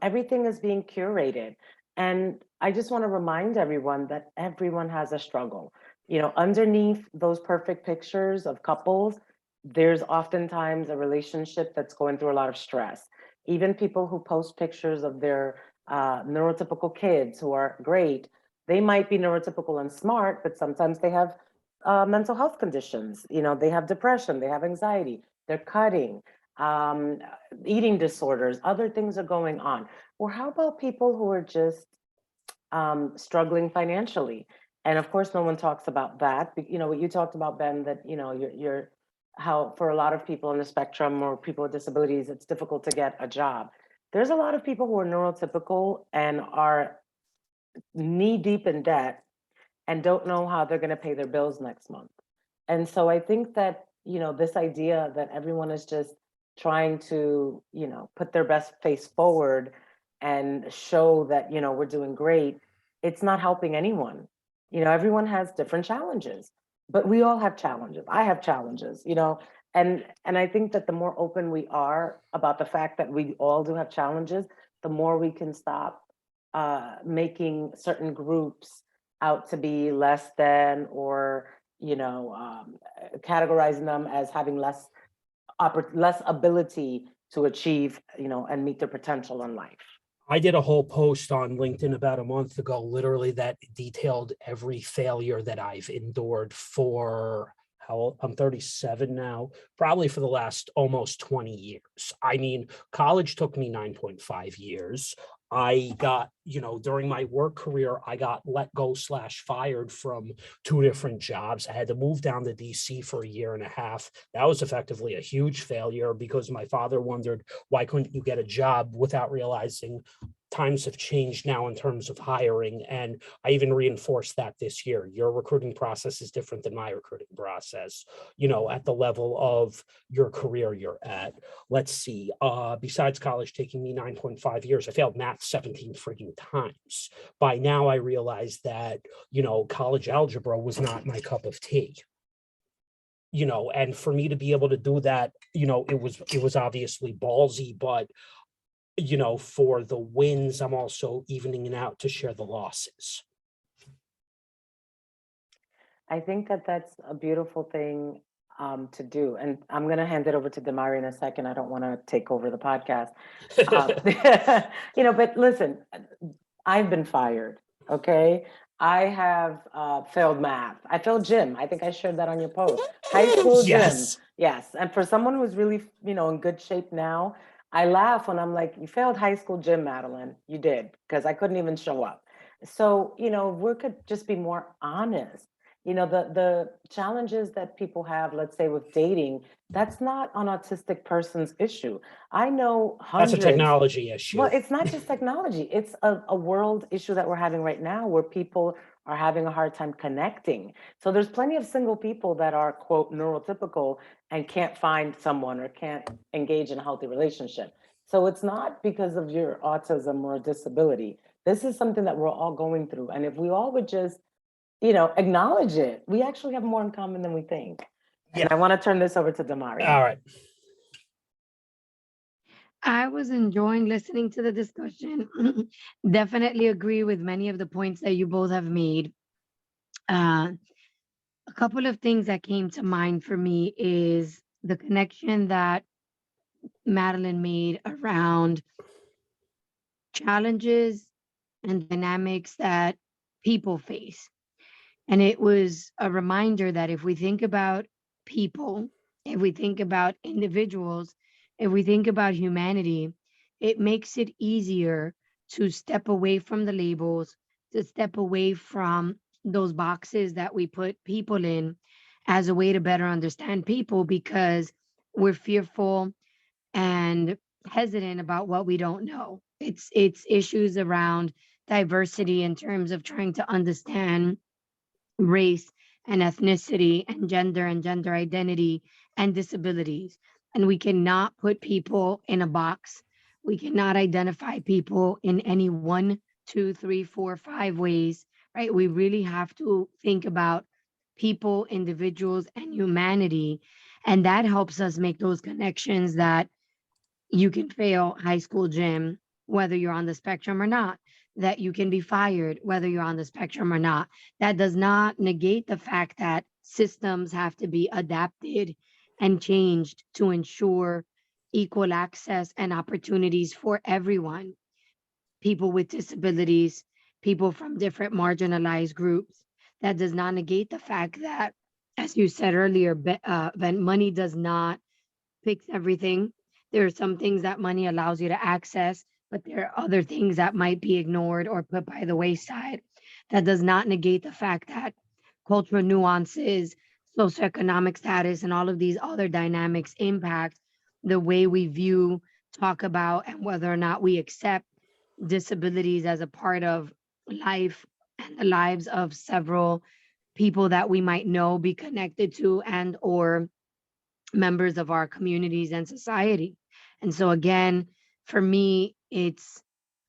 Everything is being curated. And I just want to remind everyone that everyone has a struggle. Underneath those perfect pictures of couples, there's oftentimes a relationship that's going through a lot of stress. Even people who post pictures of their neurotypical kids who are great, they might be neurotypical and smart, but sometimes they have mental health conditions. They have depression, they have anxiety, they're cutting, um, eating disorders, other things are going on. Or how about people who are just struggling financially? And of course, no one talks about that. What you talked about, Ben, that you're how for a lot of people on the spectrum or people with disabilities, it's difficult to get a job. There's a lot of people who are neurotypical and are knee deep in debt and don't know how they're going to pay their bills next month. And so I think that, this idea that everyone is just trying to, put their best face forward and show that, we're doing great, it's not helping anyone. Everyone has different challenges, but we all have challenges. I have challenges, and I think that the more open we are about the fact that we all do have challenges, the more we can stop making certain groups out to be less than, or categorizing them as having less less ability to achieve, and meet their potential in life. I did a whole post on LinkedIn about a month ago, literally that detailed every failure that I've endured for I'm 37 now, probably for the last almost 20 years. I mean, college took me 9.5 years. I got, during my work career, I got let go / fired from 2 different jobs. I had to move down to DC for a year and a half. That was effectively a huge failure because my father wondered, why couldn't you get a job, without realizing times have changed now in terms of hiring. And I even reinforced that this year. Your recruiting process is different than my recruiting process, at the level of your career you're at. Let's see, besides college taking me 9.5 years, I failed math 17 freaking times. By now I realized that, college algebra was not my cup of tea. And for me to be able to do that, it was obviously ballsy, but for the wins, I'm also evening it out to share the losses. I think that that's a beautiful thing to do. And I'm going to hand it over to Damary in a second. I don't want to take over the podcast. But listen, I've been fired. Okay. I have failed math. I failed gym. I think I shared that on your post. High school gym. Yes. Yes. And for someone who's really, in good shape now, I laugh when I'm like, you failed high school gym, Madeline. You did, because I couldn't even show up. So, we could just be more honest. The challenges that people have, let's say with dating, that's not an autistic person's issue. I know That's a hundreds. technology issue. Well, it's not just technology. It's a world issue that we're having right now where people are having a hard time connecting. So there's plenty of single people that are, quote, neurotypical and can't find someone or can't engage in a healthy relationship. So it's not because of your autism or disability. This is something that we're all going through. And if we all would just, acknowledge it, we actually have more in common than we think. And I want to turn this over to Damary. All right. I was enjoying listening to the discussion. Definitely agree with many of the points that you both have made. A couple of things that came to mind for me is the connection that Madeline made around challenges and dynamics that people face. And it was a reminder that if we think about people, if we think about individuals, if we think about humanity, it makes it easier to step away from the labels, to step away from those boxes that we put people in as a way to better understand people because we're fearful and hesitant about what we don't know. It's issues around diversity in terms of trying to understand race and ethnicity and gender identity and disabilities. And we cannot put people in a box. We cannot identify people in any 1, 2, 3, 4, 5 ways, right? We really have to think about people, individuals, and humanity. And that helps us make those connections that you can fail high school gym, whether you're on the spectrum or not, that you can be fired, whether you're on the spectrum or not. That does not negate the fact that systems have to be adapted and changed to ensure equal access and opportunities for everyone, people with disabilities, people from different marginalized groups. That does not negate the fact that, as you said earlier, that money does not fix everything. There are some things that money allows you to access, but there are other things that might be ignored or put by the wayside. That does not negate the fact that cultural nuances, socioeconomic status, and all of these other dynamics impact the way we view, talk about, and whether or not we accept disabilities as a part of life and the lives of several people that we might know, be connected to, and or members of our communities and society. And so again, for me, it's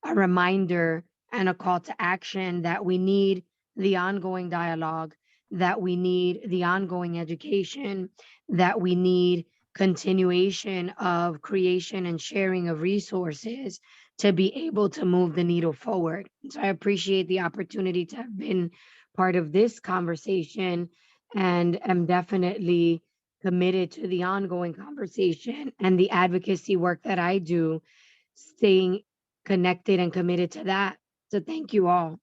a reminder and a call to action that we need the ongoing dialogue, that we need the ongoing education, that we need continuation of creation and sharing of resources to be able to move the needle forward. So I appreciate the opportunity to have been part of this conversation and am definitely committed to the ongoing conversation and the advocacy work that I do, staying connected and committed to that. So thank you all.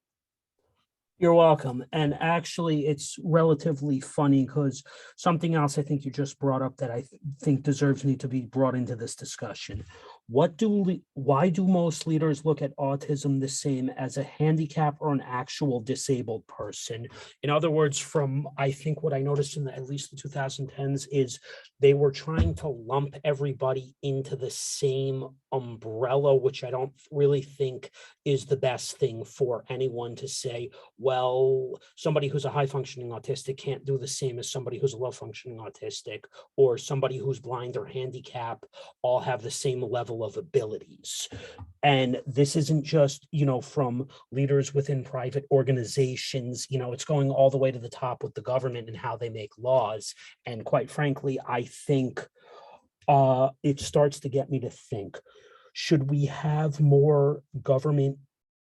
You're welcome. And actually, it's relatively funny because something else I think you just brought up that I think deserves need to be brought into this discussion. Why do most leaders look at autism the same as a handicap or an actual disabled person? In other words, from I think what I noticed in at least the 2010s is they were trying to lump everybody into the same umbrella, which I don't really think is the best thing for anyone to say. Well, somebody who's a high functioning autistic can't do the same as somebody who's a low functioning autistic, or somebody who's blind or handicapped all have the same level of abilities. And this isn't just, from leaders within private organizations, it's going all the way to the top with the government and how they make laws. And quite frankly, I think it starts to get me to think, should we have more government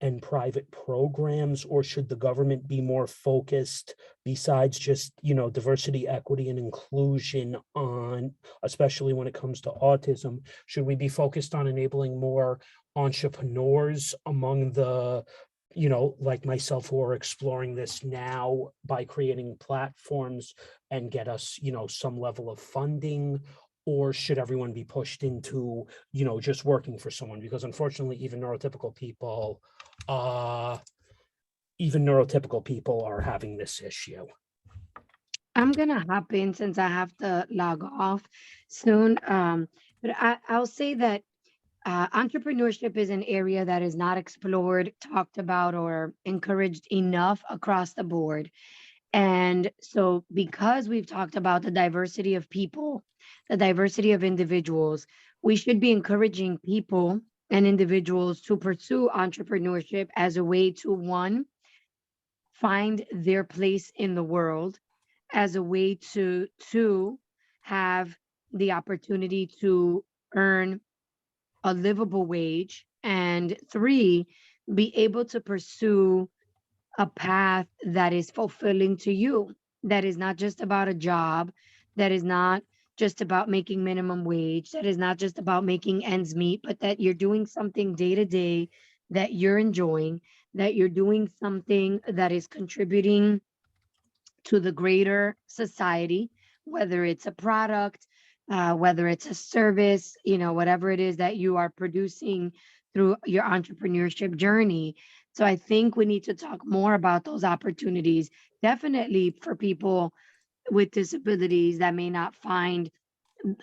and private programs, or should the government be more focused besides just, diversity, equity, and inclusion on, especially when it comes to autism, should we be focused on enabling more entrepreneurs among the, like myself, who are exploring this now by creating platforms and get us, some level of funding? Or should everyone be pushed into, just working for someone? Because unfortunately, even neurotypical people are having this issue. I'm gonna hop in since I have to log off soon. But I'll say that entrepreneurship is an area that is not explored, talked about, or encouraged enough across the board. And so, because we've talked about the diversity of people, the diversity of individuals, we should be encouraging people and individuals to pursue entrepreneurship as a way to, one, find their place in the world, as a way to, two, have the opportunity to earn a livable wage, and three, be able to pursue a path that is fulfilling to you, that is not just about a job, that is not just about making minimum wage, that is not just about making ends meet, but that you're doing something day to day that you're enjoying, that you're doing something that is contributing to the greater society, whether it's a product, whether it's a service, whatever it is that you are producing through your entrepreneurship journey. So I think we need to talk more about those opportunities, definitely for people with disabilities that may not find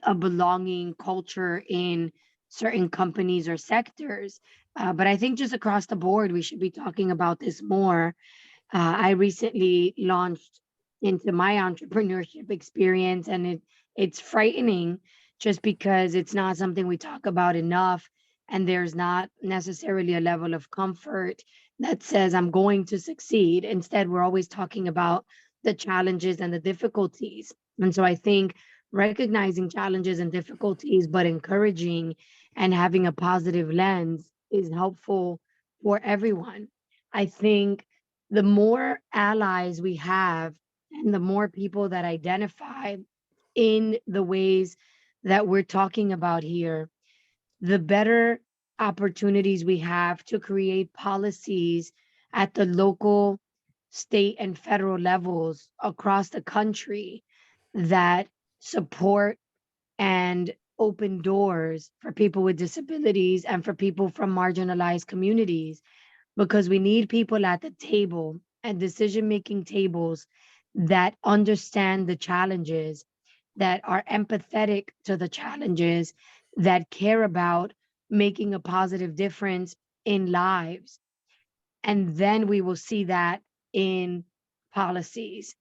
a belonging culture in certain companies or sectors. But I think just across the board, we should be talking about this more. I recently launched into my entrepreneurship experience, and it's frightening just because it's not something we talk about enough, and there's not necessarily a level of comfort that says I'm going to succeed. Instead, we're always talking about the challenges and the difficulties. And so I think recognizing challenges and difficulties, but encouraging and having a positive lens is helpful for everyone. I think the more allies we have and the more people that identify in the ways that we're talking about here, the better opportunities we have to create policies at the local, state, and federal levels across the country that support and open doors for people with disabilities and for people from marginalized communities, because we need people at the table and decision-making tables that understand the challenges, that are empathetic to the challenges, that care about making a positive difference in lives. And then we will see that in policies,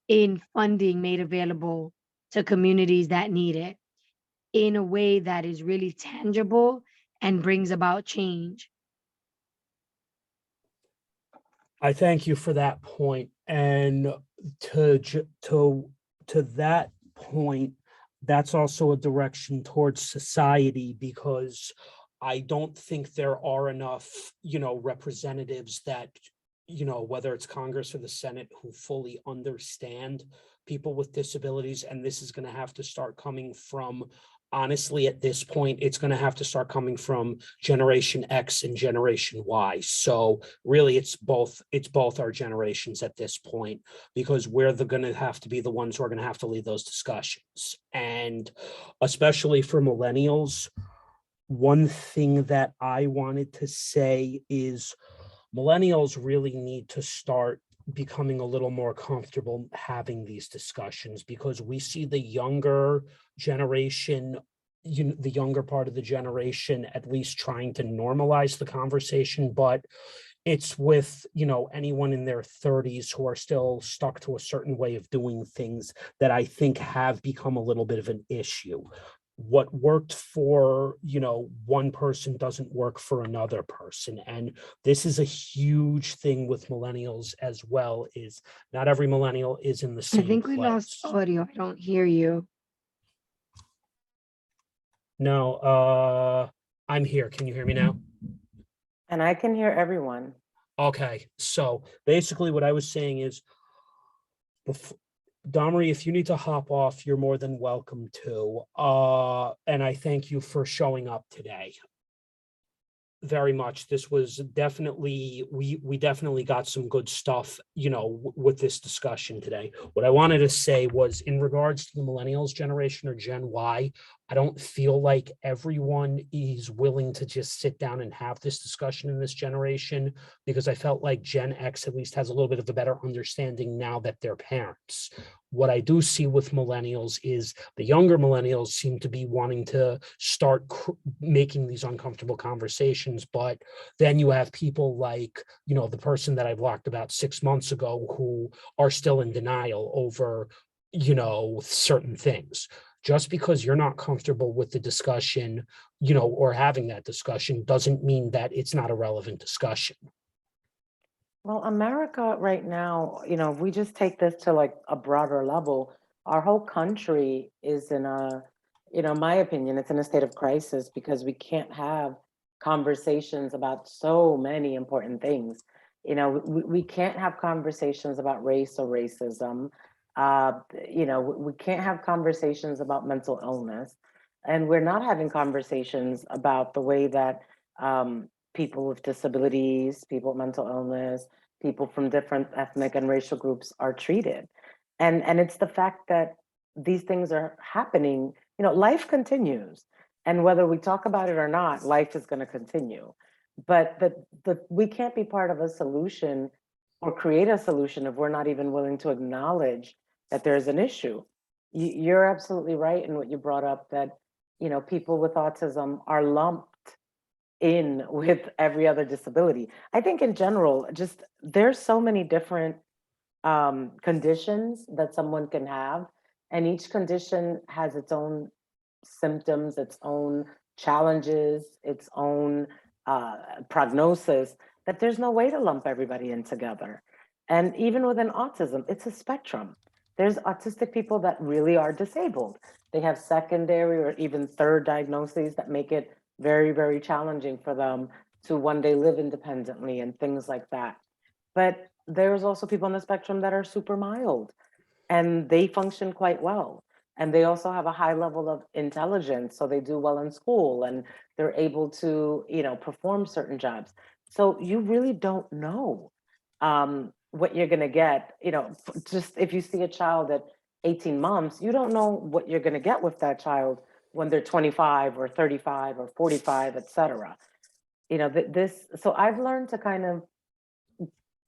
in funding made available to communities that need it, in a way that is really tangible and brings about change. I thank you for that point. And to that point, that's also a direction towards society, because I don't think there are enough, representatives that whether it's Congress or the Senate, who fully understand people with disabilities. And this is going to have to start coming from, honestly, at this point, it's going to have to start coming from Generation X and Generation Y. So really, it's both our generations at this point, because we're going to have to be the ones who are going to have to lead those discussions. And especially for millennials, one thing that I wanted to say is millennials really need to start becoming a little more comfortable having these discussions, because we see the younger generation, the younger part of the generation, at least trying to normalize the conversation, but it's with, anyone in their 30s who are still stuck to a certain way of doing things that I think have become a little bit of an issue. What worked for, one person doesn't work for another person. And this is a huge thing with millennials as well, is not every millennial is in the I same think we lost place. audio. I don't hear you. No, I'm here. Can you hear me now? And I can hear everyone. Okay, so basically what I was saying is, Damary, if you need to hop off, you're more than welcome to. And I thank you for showing up today. Very much. This was definitely, we definitely got some good stuff, with this discussion today. What I wanted to say was, in regards to the millennials generation or Gen Y, I don't feel like everyone is willing to just sit down and have this discussion in this generation, because I felt like Gen X at least has a little bit of a better understanding now that they're parents. What I do see with millennials is the younger millennials seem to be wanting to start making these uncomfortable conversations. But then you have people like, the person that I blocked about 6 months ago, who are still in denial over, certain things. Just because you're not comfortable with the discussion, or having that discussion, doesn't mean that it's not a relevant discussion. Well, America right now, if we just take this to like a broader level, our whole country is in a, my opinion, it's in a state of crisis, because we can't have conversations about so many important things. We can't have conversations about race or racism. We can't have conversations about mental illness. And we're not having conversations about the way that people with disabilities, people with mental illness, people from different ethnic and racial groups are treated. And it's the fact that these things are happening, life continues. And whether we talk about it or not, life is going to continue. But we can't be part of a solution or create a solution if we're not even willing to acknowledge that there's an issue. You're absolutely right in what you brought up, that people with autism are lumped in with every other disability. I think in general, just there's so many different conditions that someone can have, and each condition has its own symptoms, its own challenges, its own prognosis, that there's no way to lump everybody in together. And even within autism, it's a spectrum. There's autistic people that really are disabled. They have secondary or even third diagnoses that make it very, very challenging for them to one day live independently and things like that. But there's also people on the spectrum that are super mild and they function quite well. And they also have a high level of intelligence. So they do well in school and they're able to, perform certain jobs. So you really don't know what you're going to get. Just if you see a child at 18 months, you don't know what you're going to get with that child when they're 25 or 35 or 45, et cetera. So I've learned to kind of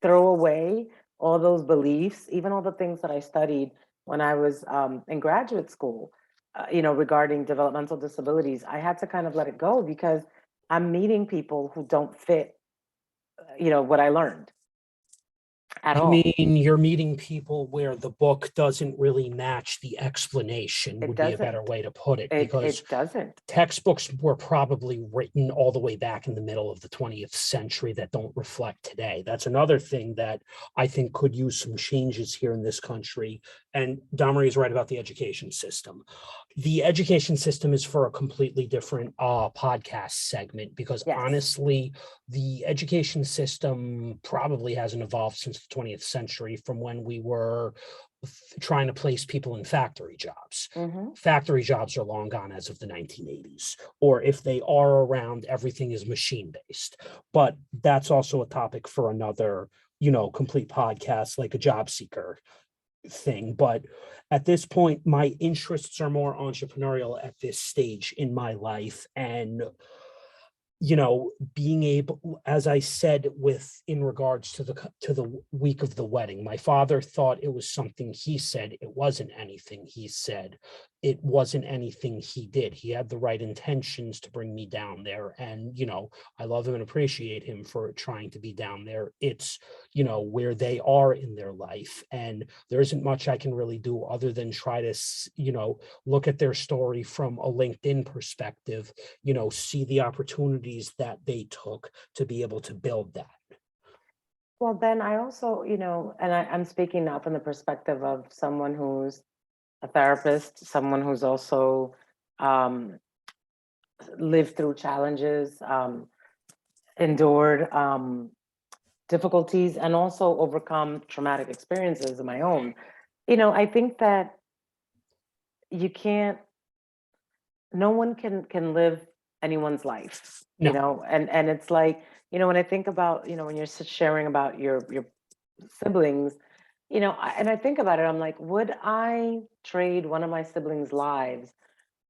throw away all those beliefs, even all the things that I studied when I was in graduate school, regarding developmental disabilities. I had to kind of let it go, because I'm meeting people who don't fit, what I learned. at I all. mean, you're meeting people where the book doesn't really match the explanation, It would be a better doesn't. way to put it, It because it doesn't. textbooks were probably written all the way back in the middle of the 20th century that don't reflect today. That's another thing that I think could use some changes here in this country. And Damary is right about the education system. The education system is for a completely different podcast segment, because Yes. honestly, the education system probably hasn't evolved since the 20th century, from when we were trying to place people in factory jobs. Hmm. Factory jobs are long gone as of the 1980s, or if they are around, everything is machine based. But that's also a topic for another, complete podcast, like a job seeker thing. But at this point, my interests are more entrepreneurial at this stage in my life. And being able, as I said, with in regards to the week of the wedding, my father thought it was something he said. It wasn't anything he said. It wasn't anything he did. He had the right intentions to bring me down there. And I love him and appreciate him for trying to be down there. It's where they are in their life, and there isn't much I can really do other than try to look at their story from a LinkedIn perspective, see the opportunities that they took to be able to build that. Well, Ben, I also, and I'm speaking now from the perspective of someone who's a therapist, someone who's also um, lived through challenges, endured difficulties, and also overcome traumatic experiences of my own. I think that you can't, no one can live anyone's life, No. and it's like, when I think about, when you're sharing about your siblings, and I think about it, I'm like, would I trade one of my siblings' lives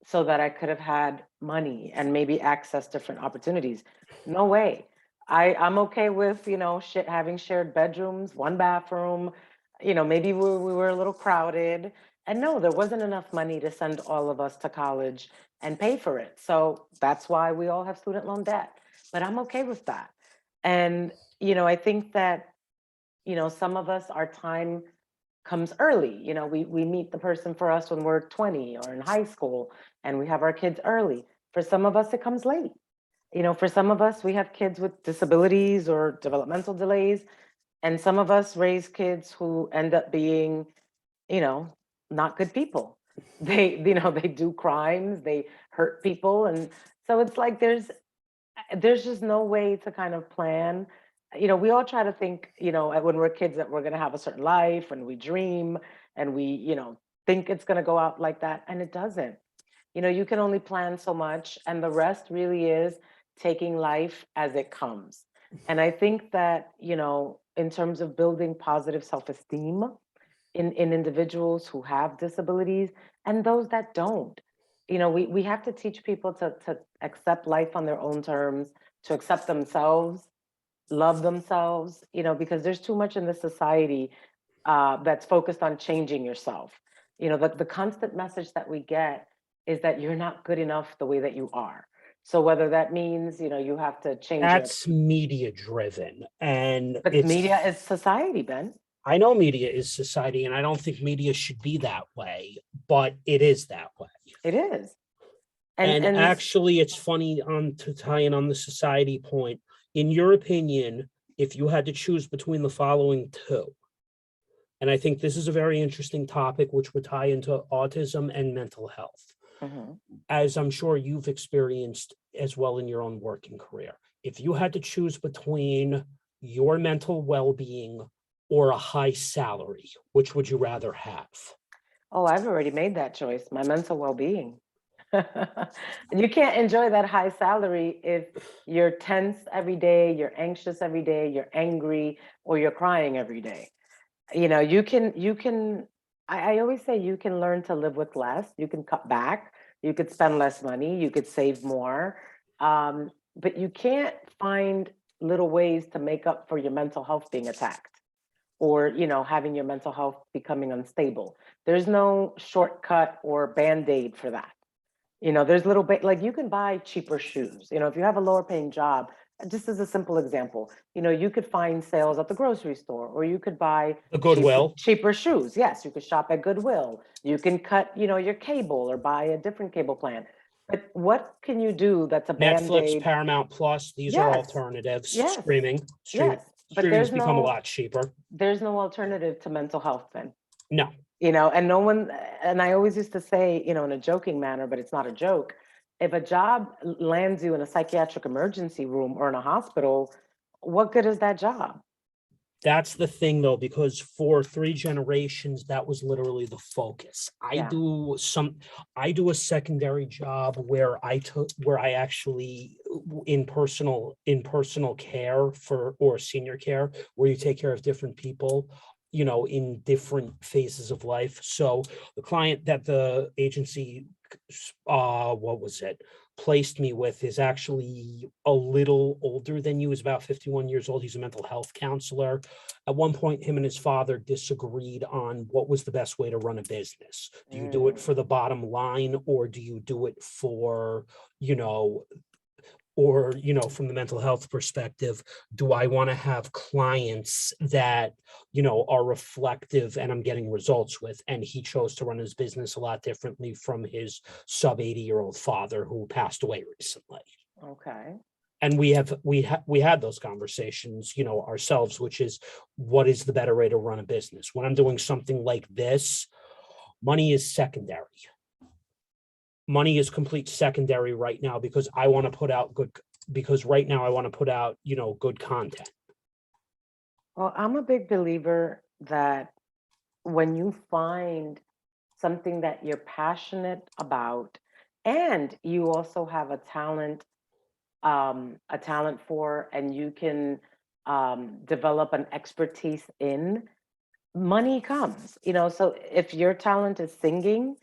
so that I could have had money and maybe access different opportunities? No way. I'm okay with, having shared bedrooms, one bathroom, maybe we were a little crowded. And no, there wasn't enough money to send all of us to college and pay for it. So that's why we all have student loan debt. But I'm okay with that. And, I think that, some of us, our time comes early. We meet the person for us when we're 20 or in high school, and we have our kids early. For some of us, it comes late. For some of us, we have kids with disabilities or developmental delays, and some of us raise kids who end up being, you know, not good people. They do crimes, they hurt people, and so it's like there's just no way to kind of plan. We all try to think, when we're kids, that we're going to have a certain life, and we dream, and we, think it's going to go out like that, and it doesn't. You can only plan so much, and the rest really is taking life as it comes. And I think that, in terms of building positive self-esteem in individuals who have disabilities and those that don't, we have to teach people to accept life on their own terms, to accept themselves, love themselves, because there's too much in this society that's focused on changing yourself. The constant message that we get is that you're not good enough the way that you are. So whether that means, you have to change your, That's media driven, and but media is society, Ben. I know media is society, and I don't think media should be that way, but it is that way. It is. And And this, actually, it's funny, to tie in on the society point. In your opinion, if you had to choose between the following two, and I think this is a very interesting topic, which would tie into autism and mental health, mhm. as I'm sure you've experienced as well in your own working career. If you had to choose between your mental well-being or a high salary, which would you rather have? Oh, I've already made that choice, my mental well-being. You can't enjoy that high salary if you're tense every day, you're anxious every day, you're angry, or you're crying every day. You can, I always say you can learn to live with less, you can cut back, you could spend less money, you could save more. But you can't find little ways to make up for your mental health being attacked, or having your mental health becoming unstable. There's no shortcut or band-aid for that. There's little bit, like, you can buy cheaper shoes. If you have a lower paying job, just as a simple example, you could find sales at the grocery store, or you could buy The Goodwill. cheaper shoes. Yes, you could shop at Goodwill. You can cut, your cable or buy a different cable plan. But what can you do that's a Netflix, Band-Aid? Paramount Plus, these are Yes, alternatives. yes, Streaming, yes. But streaming's become a lot cheaper. there's no alternative to mental health then. No, And no one, and I always used to say, in a joking manner, but it's not a joke. If a job lands you in a psychiatric emergency room or in a hospital, what good is that job? that's the thing though, because for 3 generations, that was literally the focus. Yeah. I do a secondary job where I actually in personal care or senior care, where you take care of different people, in different phases of life. So the client that the agency, what was it, placed me with is actually a little older than you, is about 51 years old. He's a mental health counselor. At one point, him and his father disagreed on what was the best way to run a business. Do you do it for the bottom line, or do you do it for, from the mental health perspective, do I want to have clients that, are reflective and I'm getting results with? And he chose to run his business a lot differently from his sub 80-year-old father who passed away recently. Okay. And we had those conversations, ourselves, which is, what is the better way to run a business? When I'm doing something like this, money is secondary. Money is complete secondary right now, because I want to put out good content. Well, I'm a big believer that when you find something that you're passionate about, and you also have a talent for, and you can develop an expertise in, money comes. So if your talent is singing,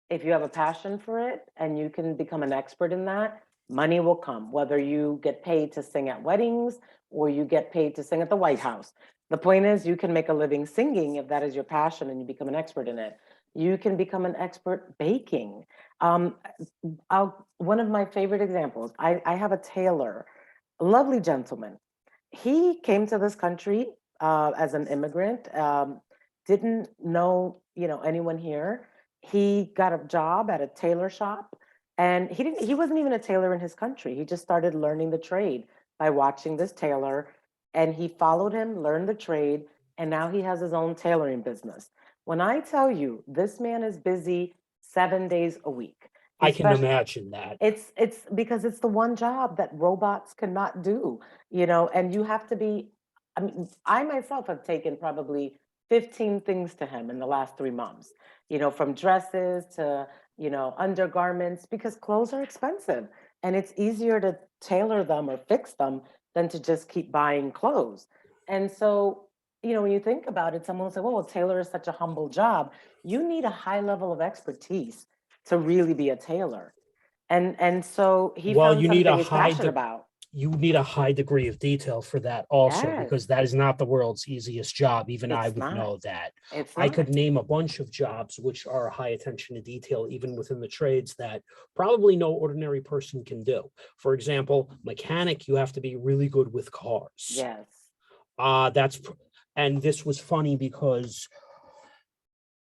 if you have a passion for it and you can become an expert in that, money will come, whether you get paid to sing at weddings or you get paid to sing at the White House. The point is, you can make a living singing if that is your passion and you become an expert in it. You can become an expert baking. One of my favorite examples, I have a tailor, a lovely gentleman. He came to this country as an immigrant, didn't know, anyone here. He got a job at a tailor shop, and he wasn't even a tailor in his country. He just started learning the trade by watching this tailor, and he followed him, learned the trade, and now he has his own tailoring business. When I tell you, this man is busy 7 days a week. I can imagine that. It's because it's the one job that robots cannot do, and you have to be, I mean, I myself have taken probably 15 things to him in the last 3 months, from dresses to, undergarments, because clothes are expensive and it's easier to tailor them or fix them than to just keep buying clothes. And so, when you think about it, someone will say, well, a tailor is such a humble job. You need a high level of expertise to really be a tailor. And so he found something he's passionate about. You need a high degree of detail for that also, Yes. because that is not the world's easiest job. Even I It's would not. know that. It's I could not. name a bunch of jobs which are high attention to detail, even within the trades, that probably no ordinary person can do. For example, mechanic, you have to be really good with cars. Yes. And this was funny because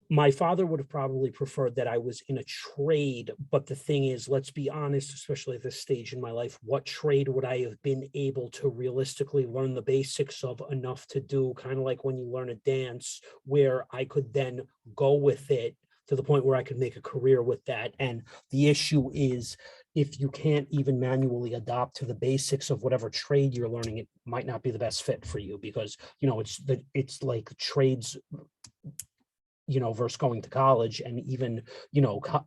my father would have probably preferred that I was in a trade. But the thing is, let's be honest, especially at this stage in my life, what trade would I have been able to realistically learn the basics of enough to do, kind of like when you learn a dance, where I could then go with it to the point where I could make a career with that. And the issue is, if you can't even manually adopt to the basics of whatever trade you're learning, it might not be the best fit for you, because, it's like trades, versus going to college. And even,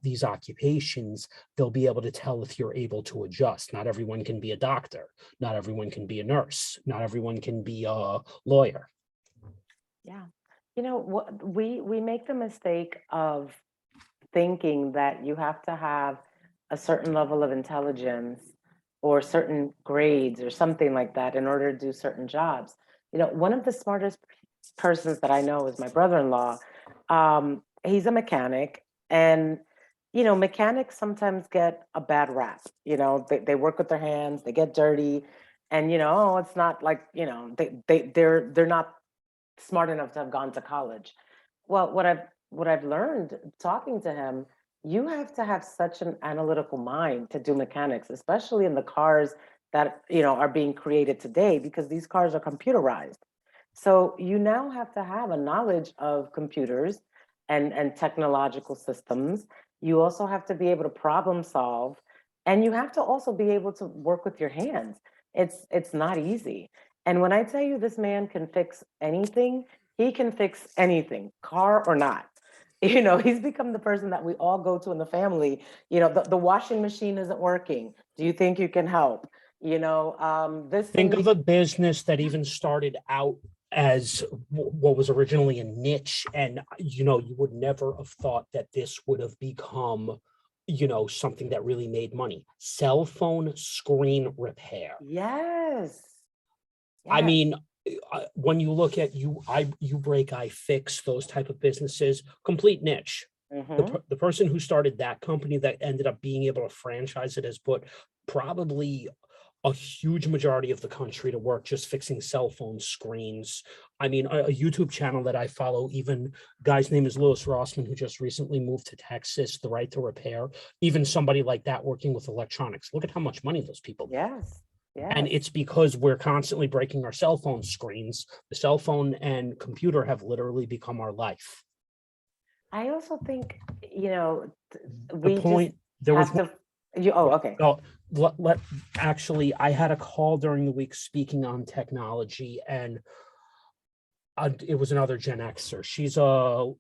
these occupations, they'll be able to tell if you're able to adjust. Not everyone can be a doctor. Not everyone can be a nurse. Not everyone can be a lawyer. Yeah. What we make the mistake of thinking that you have to have a certain level of intelligence or certain grades or something like that in order to do certain jobs. One of the smartest persons that I know is my brother-in-law. He's a mechanic, and mechanics sometimes get a bad rap. They work with their hands, they get dirty, And, it's not like, they're not smart enough to have gone to college. Well, what I've learned talking to him, you have to have such an analytical mind to do mechanics, especially in the cars that, are being created today, because these cars are computerized. So you now have to have a knowledge of computers and technological systems. You also have to be able to problem solve, and you have to also be able to work with your hands. It's not easy. And when I tell you this man can fix anything, he can fix anything, car or not. He's become the person that we all go to in the family. The washing machine isn't working. Do you think you can help? This Think thing. of a business that even started out as what was originally a niche, and you would never have thought that this would have become something that really made money. Cell phone screen repair. Yes. I Yes. mean, when you look at you break, I fix, those type of businesses, complete niche. Mm-hmm. The person who started that company that ended up being able to franchise it has put probably a huge majority of the country to work just fixing cell phone screens. I mean, a YouTube channel that I follow, even guy's name is Louis Rossman, who just recently moved to Texas, the right to repair, even somebody like that working with electronics. Look at how much money those people make. Yes. And Yes. it's because we're constantly breaking our cell phone screens. The cell phone and computer have literally become our life. I also think, The we just point, there was have to, okay. oh, actually, I had a call during the week speaking on technology, and it was another Gen Xer. She's a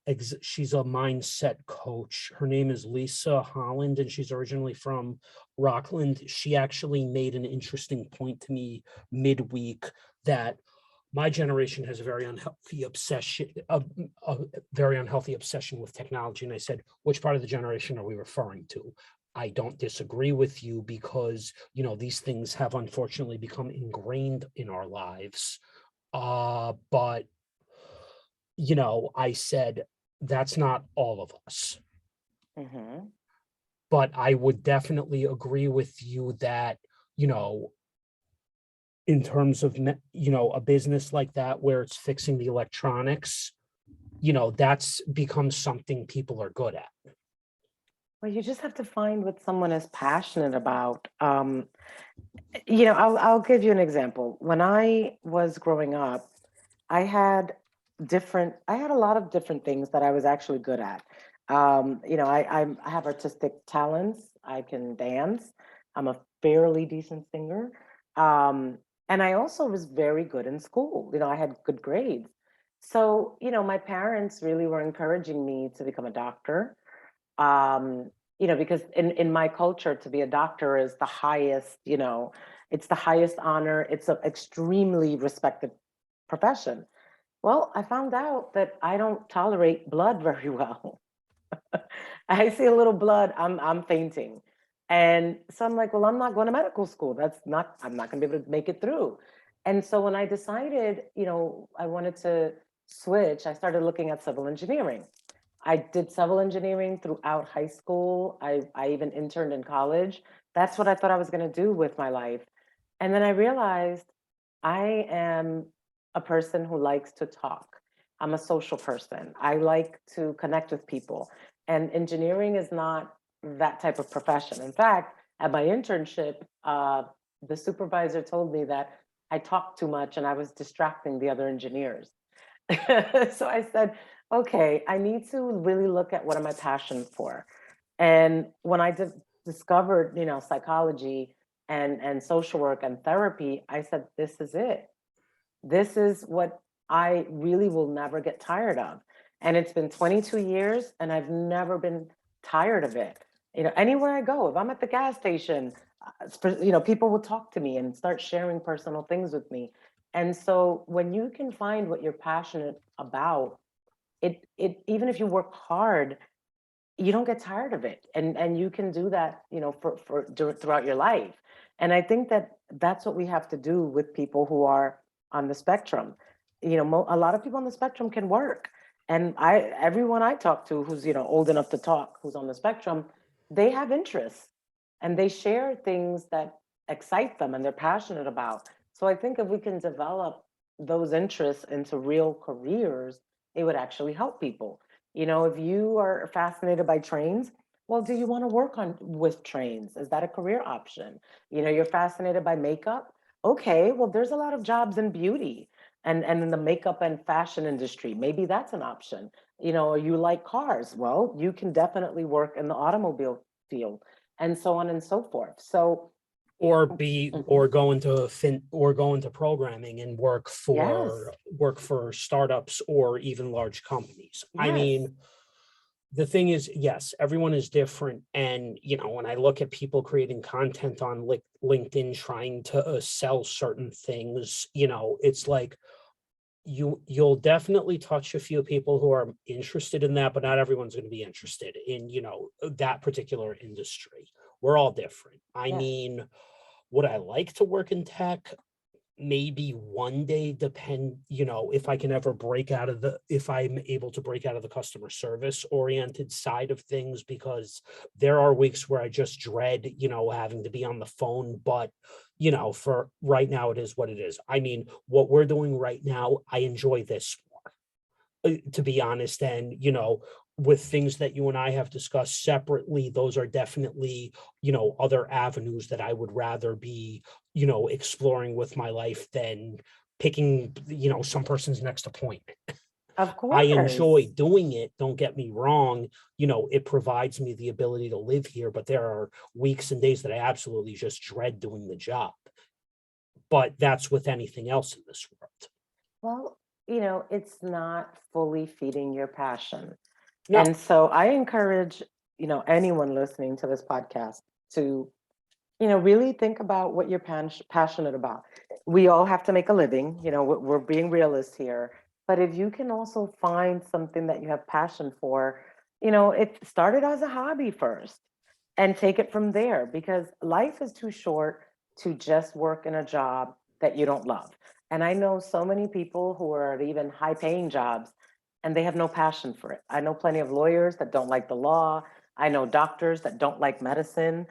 mindset coach. Her name is Lisa Holland, and she's originally from Rockland. She actually made an interesting point to me midweek that my generation has a very unhealthy obsession, a very unhealthy obsession with technology. And I said, which part of the generation are we referring to? I don't disagree with you, because these things have unfortunately become ingrained in our lives. But I said, that's not all of us. Mm-hmm. But I would definitely agree with you that, in terms of, a business like that where it's fixing the electronics, that's become something people are good at. Well, you just have to find what someone is passionate about. I'll give you an example. When I was growing up, I had I had a lot of different things that I was actually good at. I have artistic talents. I can dance. I'm a fairly decent singer. Um, and I also was very good in school. I had good grades. So, my parents really were encouraging me to become a doctor. um because in my culture, to be a doctor is the highest, it's the highest honor. It's an extremely respected profession. Well, I found out that I don't tolerate blood very well. I see a little blood, I'm fainting. And so I'm like, well, I'm not going to medical school. I'm not going to be able to make it through. And so when I decided, I wanted to switch, I started looking at civil engineering. I did civil engineering throughout high school. I even interned in college. That's what I thought I was going to do with my life. And then I realized I am a person who likes to talk. I'm a social person. I like to connect with people. And engineering is not that type of profession. In fact, at my internship, the supervisor told me that I talked too much and I was distracting the other engineers. So I said, okay, I need to really look at what am I passionate for. And when I discovered, psychology and social work and therapy, I said, this is it. This is what I really will never get tired of. And it's been 22 years and I've never been tired of it. Anywhere I go, if I'm at the gas station, people will talk to me and start sharing personal things with me. And so when you can find what you're passionate about, it even if you work hard, you don't get tired of it, and you can do that, throughout your life. And I think that that's what we have to do with people who are on the spectrum. A lot of people on the spectrum can work, and everyone I talk to who's old enough to talk, who's on the spectrum, they have interests and they share things that excite them and they're passionate about. So I think if we can develop those interests into real careers, it would actually help people. You know, if you are fascinated by trains, well, do you want to work on with trains? Is that a career option? You know, you're fascinated by makeup. Okay, well, there's a lot of jobs in beauty and in the makeup and fashion industry. Maybe that's an option. You know, or you like cars. Well, you can definitely work in the automobile field and so on and so forth. So, or mhm, go into programming and yes, work for startups or even large companies. I yes, mean, the thing is, yes, everyone is different. And, when I look at people creating content on LinkedIn trying to sell certain things, it's like you'll definitely touch a few people who are interested in that, but not everyone's going to be interested in, that particular industry. We're all different. I yes. mean, would I like to work in tech? Maybe one day, if I can ever if I'm able to break out of the customer service oriented side of things, because there are weeks where I just dread, having to be on the phone. But, for right now, it is what it is. I mean, what we're doing right now, I enjoy this to be honest. And, with things that you and I have discussed separately, those are definitely, other avenues that I would rather be, exploring with my life than picking, some person's next appointment. Of I enjoy course. doing it. Don't get me wrong. It provides me the ability to live here, but there are weeks and days that I absolutely just dread doing the job. But that's with anything else in this world. Well, you know, it's not fully feeding your passion. No, And so I encourage, you know, anyone listening to this podcast to, you know, really think about what you're passionate about. We all have to make a living, you know, we're being realists here. But if you can also find something that you have passion for, you know, it started as a hobby first and take it from there because life is too short to just work in a job that you don't love. And I know so many people who are at even high paying jobs and they have no passion for it. I know plenty of lawyers that don't like the law. I know doctors that don't like medicine,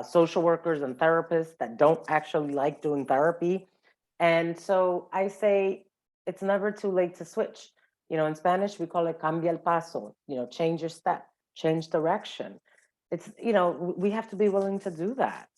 social workers and therapists that don't actually like doing therapy. And so I say it's never too late to switch. You know, in Spanish, we call it cambia el paso, you know, change your step, change direction. It's, you know, we have to be willing to do that.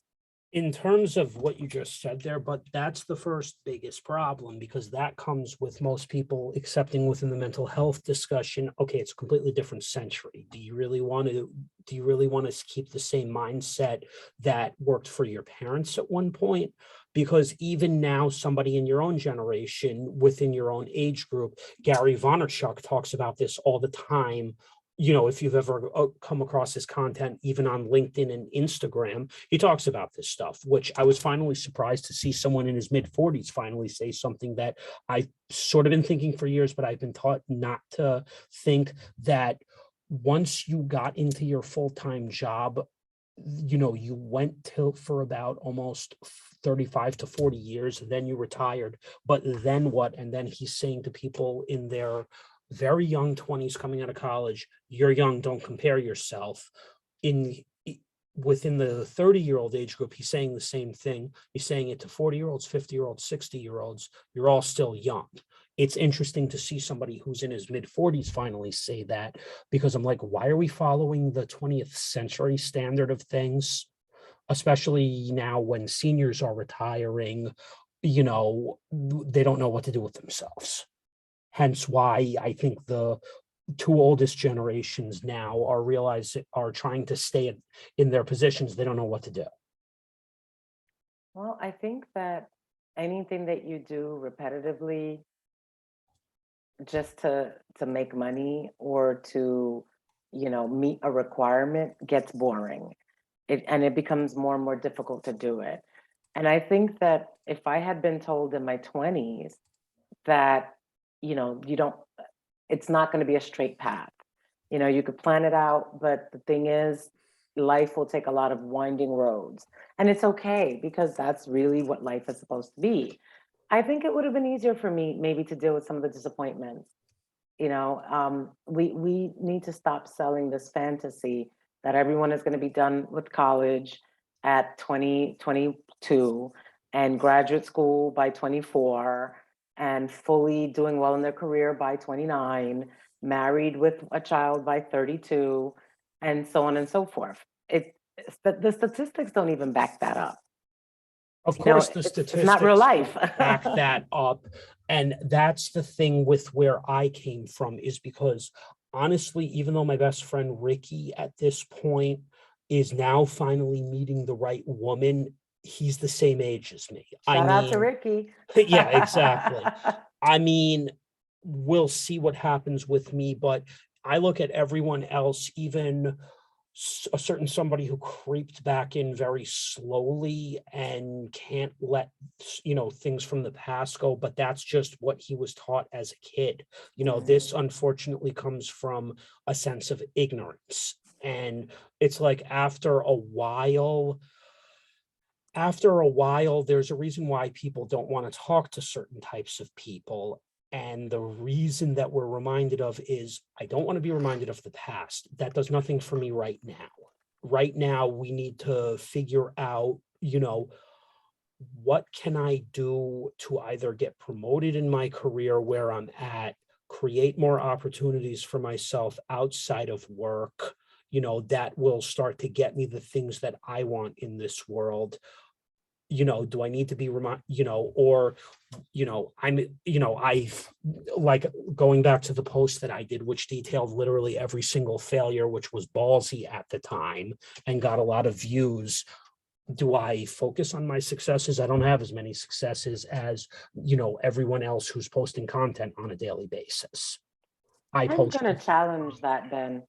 in terms of what you just said there, but that's the first biggest problem, because that comes with most people accepting within the mental health discussion. Okay, it's a completely different century. Do you really want to keep the same mindset that worked for your parents at one point? Because even now, somebody in your own generation, within your own age group, Gary Vaynerchuk talks about this all the time. If you've ever come across his content, even on LinkedIn and Instagram, he talks about this stuff, which I was finally surprised to see someone in his mid 40s finally say something that I've sort of been thinking for years, but I've been taught not to think, that once you got into your full-time job, you went till for about almost 35 to 40 years, then you retired. But then what? And then he's saying to people in their very young 20s coming out of college, you're young, don't compare yourself. In Within the 30-year-old age group, he's saying the same thing. He's saying it to 40-year-olds, 50-year-olds, 60-year-olds. You're all still young. It's interesting to see somebody who's in his mid 40s finally say that, because I'm like, why are we following the 20th century standard of things, especially now when seniors are retiring? They don't know what to do with themselves. Hence why I think the two oldest generations now are trying to stay in their positions. They don't know what to do. Well, I think that anything that you do repetitively just to make money or to, you know, meet a requirement gets boring. It becomes more and more difficult to do it. And I think that if I had been told in my 20s that, you know, you don't, it's not going to be a straight path. You know, you could plan it out, but the thing is, life will take a lot of winding roads. And it's okay because that's really what life is supposed to be. I think it would have been easier for me maybe to deal with some of the disappointments. You know, we need to stop selling this fantasy that everyone is going to be done with college at 20, 22, and graduate school by 24 and fully doing well in their career by 29, married with a child by 32, and so on and so forth. The statistics don't even back that up. Of You know, course, the it's not real statistics life. back that up. And that's the thing with where I came from, is because honestly, even though my best friend Ricky at this point is now finally meeting the right woman, he's the same age as me. Shout out to Ricky. Yeah, exactly. I mean, we'll see what happens with me, but I look at everyone else, even a certain somebody who creeped back in very slowly and can't let things from the past go, but that's just what he was taught as a kid. This unfortunately comes from a sense of ignorance, and it's like after a while, there's a reason why people don't want to talk to certain types of people. And the reason that we're reminded of is, I don't want to be reminded of the past. That does nothing for me right now. Right now, we need to figure out, what can I do to either get promoted in my career where I'm at, create more opportunities for myself outside of work, that will start to get me the things that I want in this world. Do I need to be I've, like, going back to the post that I did, which detailed literally every single failure, which was ballsy at the time and got a lot of views. Do I focus on my successes? I don't have as many successes as, everyone else who's posting content on a daily basis. I'm going to challenge that, Ben.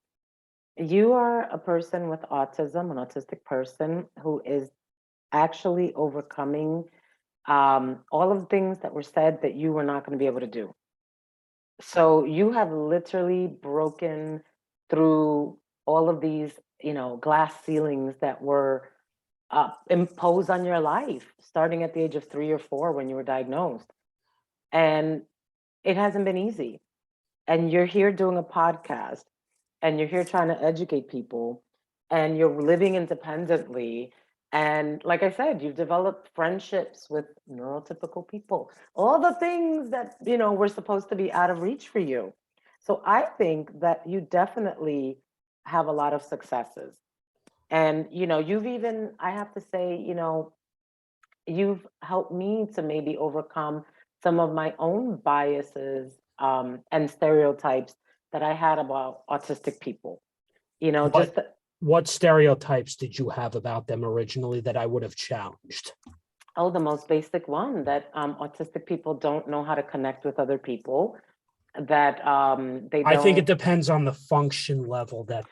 You are a person with autism, an autistic person who is actually overcoming all of the things that were said that you were not going to be able to do. So you have literally broken through all of these, glass ceilings that were imposed on your life, starting at the age of 3 or 4 when you were diagnosed. And it hasn't been easy. And you're here doing a podcast, and you're here trying to educate people, and you're living independently. And like I said, you've developed friendships with neurotypical people, all the things that, were supposed to be out of reach for you. So I think that you definitely have a lot of successes. And, you've even, I have to say, you've helped me to maybe overcome some of my own biases and stereotypes that I had about autistic people. What stereotypes did you have about them originally that I would have challenged? The most basic one, that autistic people don't know how to connect with other people, that they don't. I think it depends on the function level Yes.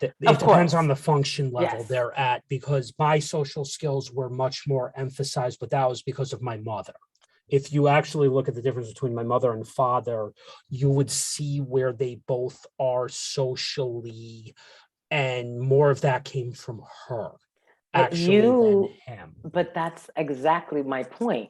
they're at, because my social skills were much more emphasized, but that was because of my mother. If you actually look at the difference between my mother and father, you would see where they both are socially, and more of that came from her than him. But that's exactly my point.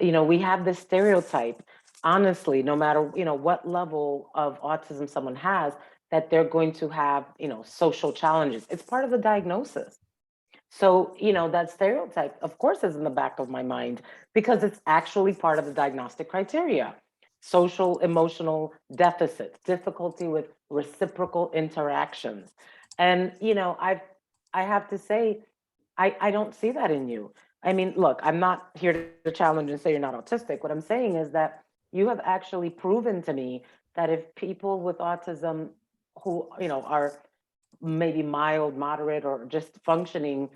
We have this stereotype, honestly, no matter, what level of autism someone has, that they're going to have, social challenges. It's part of the diagnosis. So, that stereotype, of course, is in the back of my mind because it's actually part of the diagnostic criteria. Social emotional deficits, difficulty with reciprocal interactions. And, I have to say, I don't see that in you. I mean, look, I'm not here to challenge and say you're not autistic. What I'm saying is that you have actually proven to me that if people with autism who, are maybe mild, moderate, or just functioning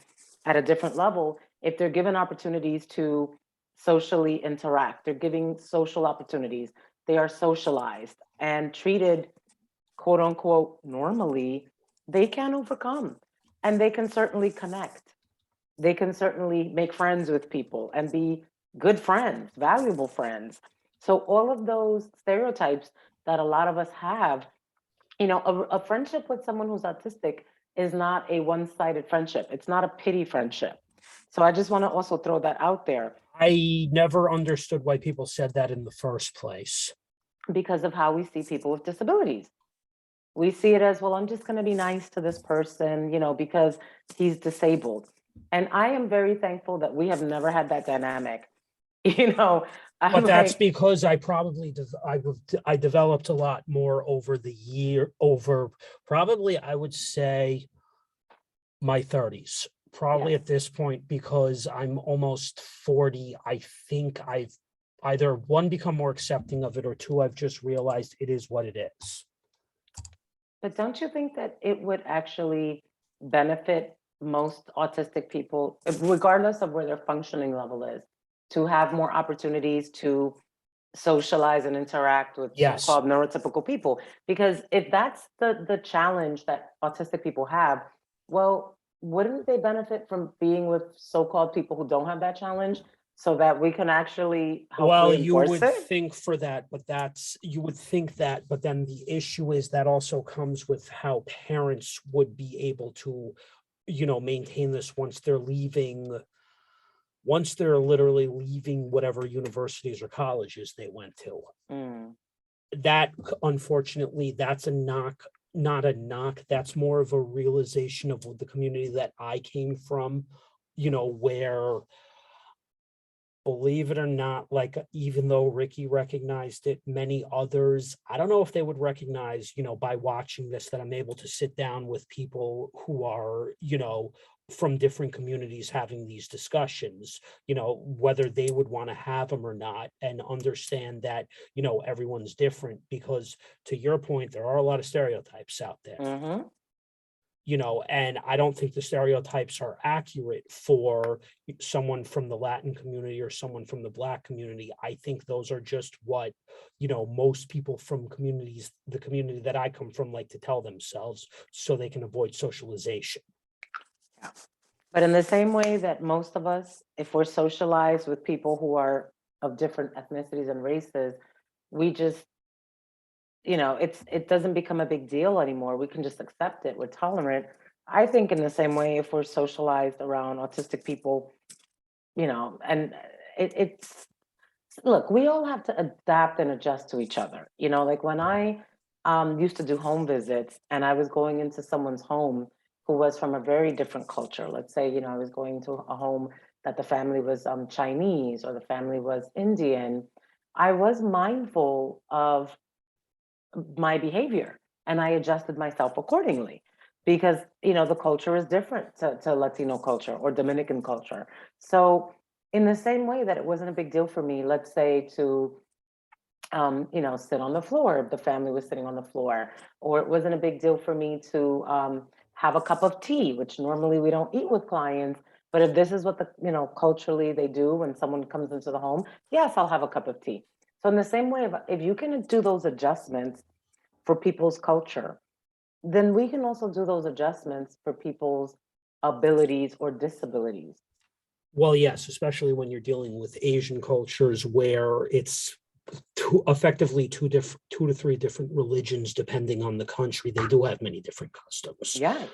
at a different level, if they're given opportunities to socially interact, they're giving social opportunities, they are socialized and treated, quote unquote, normally, they can overcome, and they can certainly connect. They can certainly make friends with people and be good friends, valuable friends. So all of those stereotypes that a lot of us have, a friendship with someone who's autistic is not a one-sided friendship. It's not a pity friendship. So I just want to also throw that out there. I never understood why people said that in the first place. Because of how we see people with disabilities. We see it as, well, I'm just going to be nice to this person, because he's disabled. And I am very thankful that we have never had that dynamic. You know, I'm But that's like, because I probably I developed a lot more over probably I would say my 30s. Probably yes. at this point, because I'm almost 40, I think I've either one, become more accepting of it, or two, I've just realized it is what it is. But don't you think that it would actually benefit most autistic people, regardless of where their functioning level is, to have more opportunities to socialize and interact with Yes. so-called neurotypical people? Because if that's the challenge that autistic people have, well, wouldn't they benefit from being with so-called people who don't have that challenge so that we can actually help Well, you reinforce would it? think for that, but you would think that, but then the issue is that also comes with how parents would be able to, maintain this once they're literally leaving whatever universities or colleges they went to. Mm, That, unfortunately, that's a knock, not a knock. That's more of a realization of the community that I came from, where, believe it or not, like, even though Ricky recognized it, many others, I don't know if they would recognize, by watching this, that I'm able to sit down with people who are, from different communities having these discussions, whether they would want to have them or not, and understand that, everyone's different, because to your point, there are a lot of stereotypes out there. hmm And I don't think the stereotypes are accurate for someone from the Latin community or someone from the Black community. I think those are just what, most people from the community that I come from, like to tell themselves so they can avoid socialization. But in the same way that most of us, if we're socialized with people who are of different ethnicities and races, we just, it doesn't become a big deal anymore. We can just accept it. We're tolerant. I think in the same way, if we're socialized around autistic people, and it's look, we all have to adapt and adjust to each other. Like when I used to do home visits and I was going into someone's home who was from a very different culture. Let's say, I was going to a home that the family was Chinese or the family was Indian. I was mindful of my behavior and I adjusted myself accordingly because, the culture is different to Latino culture or Dominican culture. So in the same way that it wasn't a big deal for me, let's say to sit on the floor if the family was sitting on the floor, or it wasn't a big deal for me to have a cup of tea, which normally we don't eat with clients. But if this is what culturally they do when someone comes into the home, yes, I'll have a cup of tea. So in the same way, if you can do those adjustments for people's culture, then we can also do those adjustments for people's abilities or disabilities. Well, yes, especially when you're dealing with Asian cultures where it's effectively two to three different religions, depending on the country. They do have many different customs. Yes.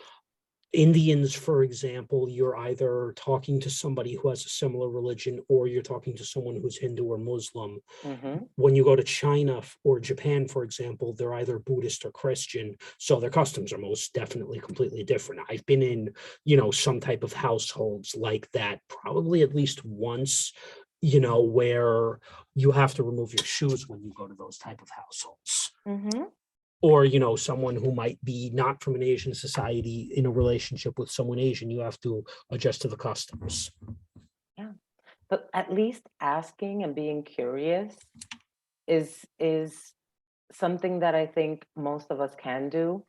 Indians, for example, you're either talking to somebody who has a similar religion or you're talking to someone who's Hindu or Muslim. Mm-hmm. When you go to China or Japan, for example, they're either Buddhist or Christian. So their customs are most definitely completely different. I've been in, some type of households like that, probably at least once, where you have to remove your shoes when you go to those type of households. Mm-hmm. Or, someone who might be not from an Asian society in a relationship with someone Asian, you have to adjust to the customs. Yeah. But at least asking and being curious is something that I think most of us can do.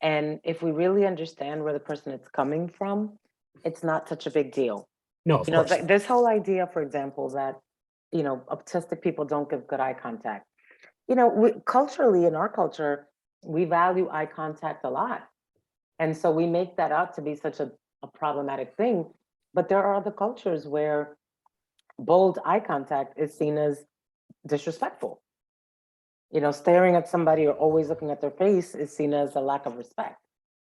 And if we really understand where the person is coming from, it's not such a big deal. No, of course not. This whole idea, for example, that autistic people don't give good eye contact. Culturally, in our culture, we value eye contact a lot, and so we make that out to be such a problematic thing. But there are other cultures where bold eye contact is seen as disrespectful. Staring at somebody or always looking at their face is seen as a lack of respect.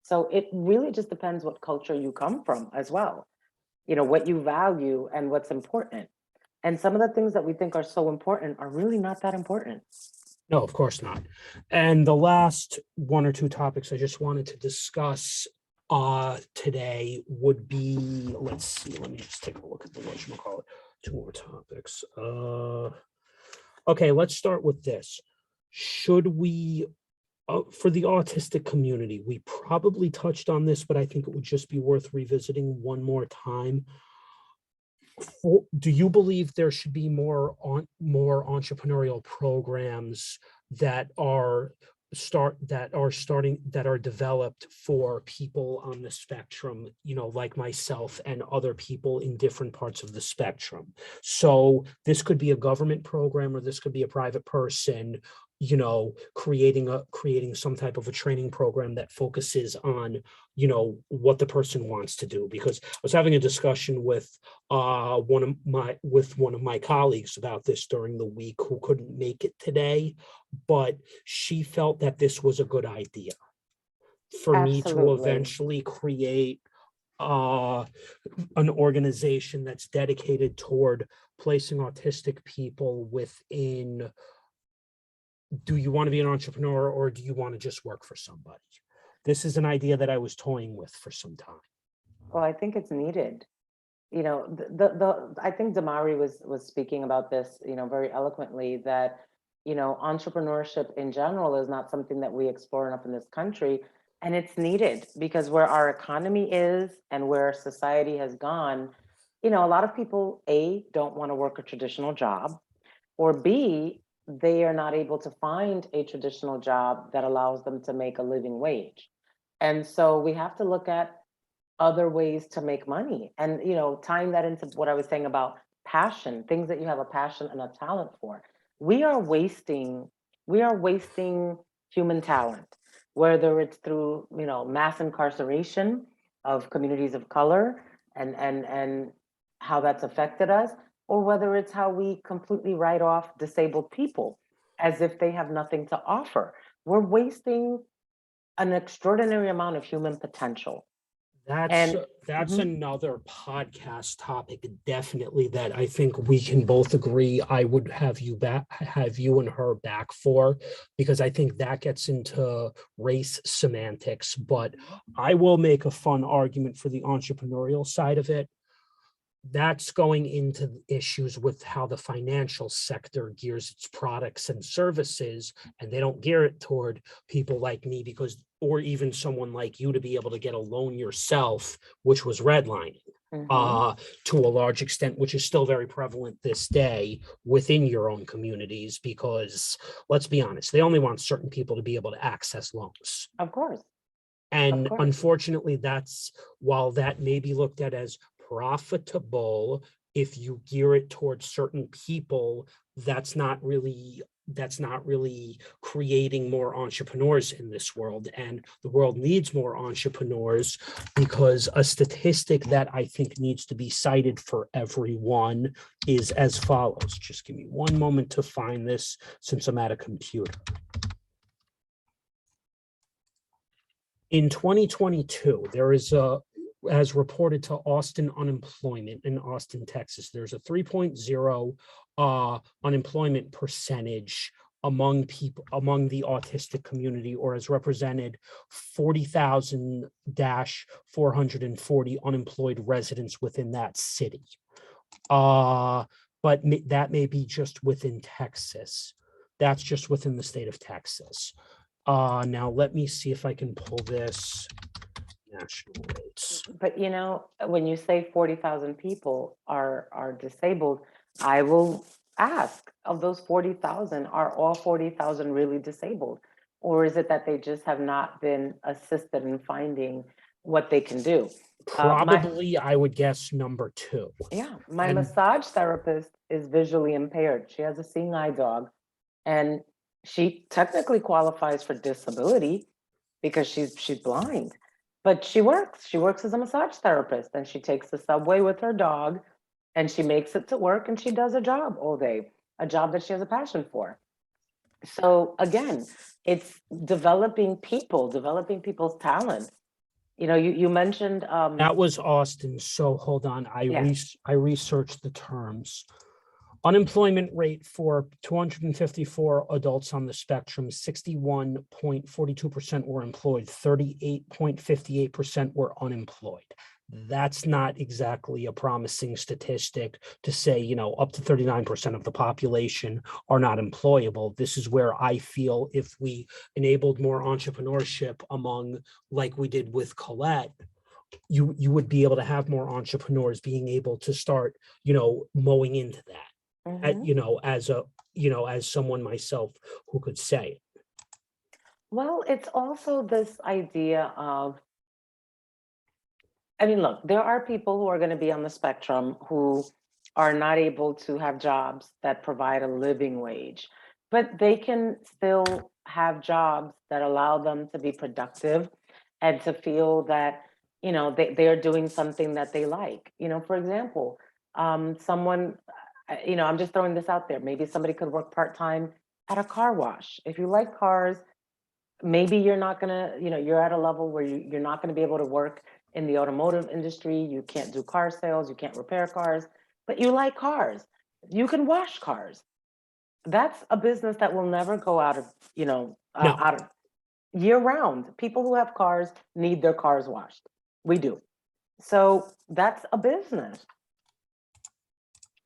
So it really just depends what culture you come from as well, what you value and what's important. And some of the things that we think are so important are really not that important. No, of course not. And the last one or two topics I just wanted to discuss today would be, let's see, let me just take a look at the whatchamacallit. Two more topics. Okay, let's start with this. Should we, for the autistic community, we probably touched on this, but I think it would just be worth revisiting one more time. Do you believe there should be more entrepreneurial programs that are developed for people on the spectrum, like myself and other people in different parts of the spectrum? So this could be a government program, or this could be a private person, creating some type of a training program that focuses on, what the person wants to do. Because I was having a discussion with one of my colleagues about this during the week, who couldn't make it today, but she felt that this was a good idea for me to Absolutely. eventually create an organization that's dedicated toward placing autistic people within. Do you want to be an entrepreneur, or do you want to just work for somebody? This is an idea that I was toying with for some time. Well, I think it's needed. I think Damary was speaking about this, very eloquently, that, entrepreneurship in general is not something that we explore enough in this country. And it's needed because where our economy is and where society has gone, a lot of people, A, don't want to work a traditional job, or B, they are not able to find a traditional job that allows them to make a living wage. And so we have to look at other ways to make money. And, tying that into what I was saying about passion, things that you have a passion and a talent for. We are wasting, human talent, whether it's through, mass incarceration of communities of color and how that's affected us, or whether it's how we completely write off disabled people as if they have nothing to offer. We're wasting an extraordinary amount of human potential. That's And another podcast topic, definitely, that I think we can both agree I would have you and her back for, because I think that gets into race semantics. But I will make a fun argument for the entrepreneurial side of it. That's going into issues with how the financial sector gears its products and services, and they don't gear it toward people like me, because, or even someone like you, to be able to get a loan yourself, which was redlining to a large extent, which is still very prevalent this day within your own communities, because let's be honest, they only want certain people to be able to access loans. Of course. And unfortunately, while that may be looked at as profitable, if you gear it towards certain people, that's not really creating more entrepreneurs in this world. And the world needs more entrepreneurs, because a statistic that I think needs to be cited for everyone is as follows. Just give me one moment to find this, since I'm at a computer. In 2022, there is as reported to Austin unemployment in Austin, Texas, there's a 3.0 unemployment percentage among the autistic community, or as represented 40,000-440 unemployed residents within that city. But that may be just within Texas. That's just within the state of Texas. Now let me see if I can pull this national rates. But when you say 40,000 people are disabled, I will ask, of those 40,000, are all 40,000 really disabled? Or is it that they just have not been assisted in finding what they can do? Probably, I would guess number two. Yeah, my massage therapist is visually impaired. She has a seeing eye dog, and she technically qualifies for disability because she's blind. But she works as a massage therapist, and she takes the subway with her dog, and she makes it to work, and she does a job all day, a job that she has a passion for. So again, it's developing people's talents. You mentioned that was Austin. So hold on, I researched the terms. Unemployment rate for 254 adults on the spectrum, 61.42% were employed, 38.58% were unemployed. That's not exactly a promising statistic to say, you know, up to 39% of the population are not employable. This is where I feel if we enabled more entrepreneurship among, like we did with Colette, you would be able to have more entrepreneurs being able to start, you know, mowing into that. Mhm. You know, as someone myself who could say it. Well, it's also this idea of, I mean, look, there are people who are going to be on the spectrum who are not able to have jobs that provide a living wage, but they can still have jobs that allow them to be productive and to feel that, you know, they are doing something that they like. You know, for example, someone, you know, I'm just throwing this out there. Maybe somebody could work part-time at a car wash. If you like cars, maybe you're not gonna, you know, you're at a level where you're not gonna be able to work in the automotive industry. You can't do car sales, you can't repair cars, but you like cars. You can wash cars. That's a business that will never go out of, you know, No, out of year round. People who have cars need their cars washed. We do. So that's a business.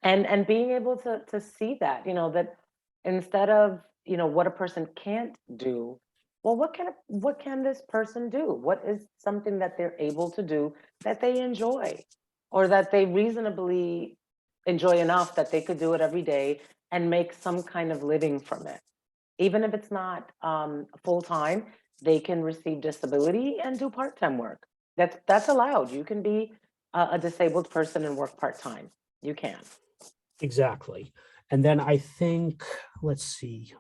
And being able to see that, you know, that instead of, you know, what a person can't do, well, what can this person do? What is something that they're able to do that they enjoy, or that they reasonably enjoy enough that they could do it every day and make some kind of living from it? Even if it's not full time, they can receive disability and do part-time work. That's allowed. You can be a disabled person and work part-time. You can. exactly. And then I think, let's see,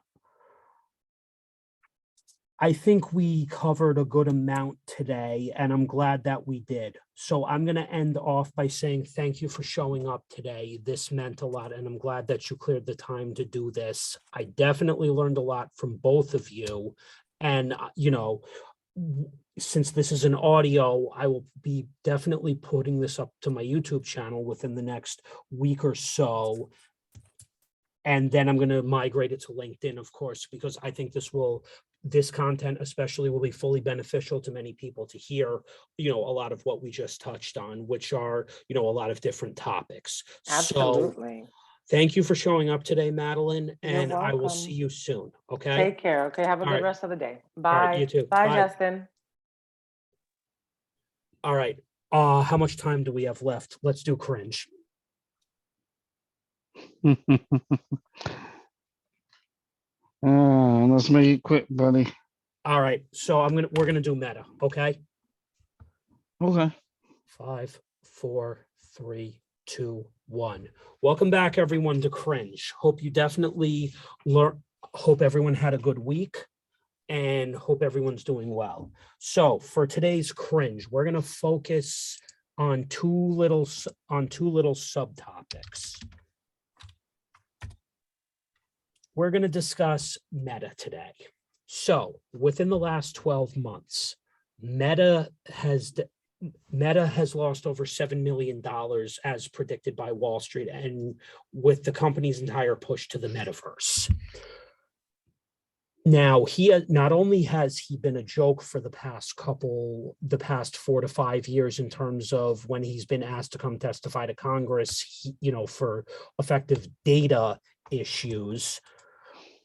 I think we covered a good amount today, and I'm glad that we did. So I'm going to end off by saying thank you for showing up today. This meant a lot, and I'm glad that you cleared the time to do this. I definitely learned a lot from both of you. And, you know, since this is an audio, I will be definitely putting this up to my YouTube channel within the next week or so. And then I'm going to migrate it to LinkedIn, of course, because I think this content especially will be fully beneficial to many people to hear, you know, a lot of what we just touched on, which are, you know, a lot of different topics. So Absolutely. thank you for showing up today, Madeline, You're and I will see welcome. you soon. Okay. Take care. Okay. Have a All good right. rest of the day. All right. You Bye. too. Bye, Bye. Justin. All right. How much time do we have left? Let's do cringe. Let's make it quick, buddy. All right. So we're gonna do meta. Okay. Okay. 5, 4, 3, 2, 1. Welcome back, everyone, to Cringe. Hope you definitely learn. Hope everyone had a good week, and hope everyone's doing well. So for today's Cringe, we're gonna focus on two little subtopics. We're gonna discuss Meta today. So within the last 12 months, Meta has lost over $7 million as predicted by Wall Street, and with the company's entire push to the metaverse. Now, not only has he been a joke for the past 4 to 5 years in terms of when he's been asked to come testify to Congress, you know, for effective data issues.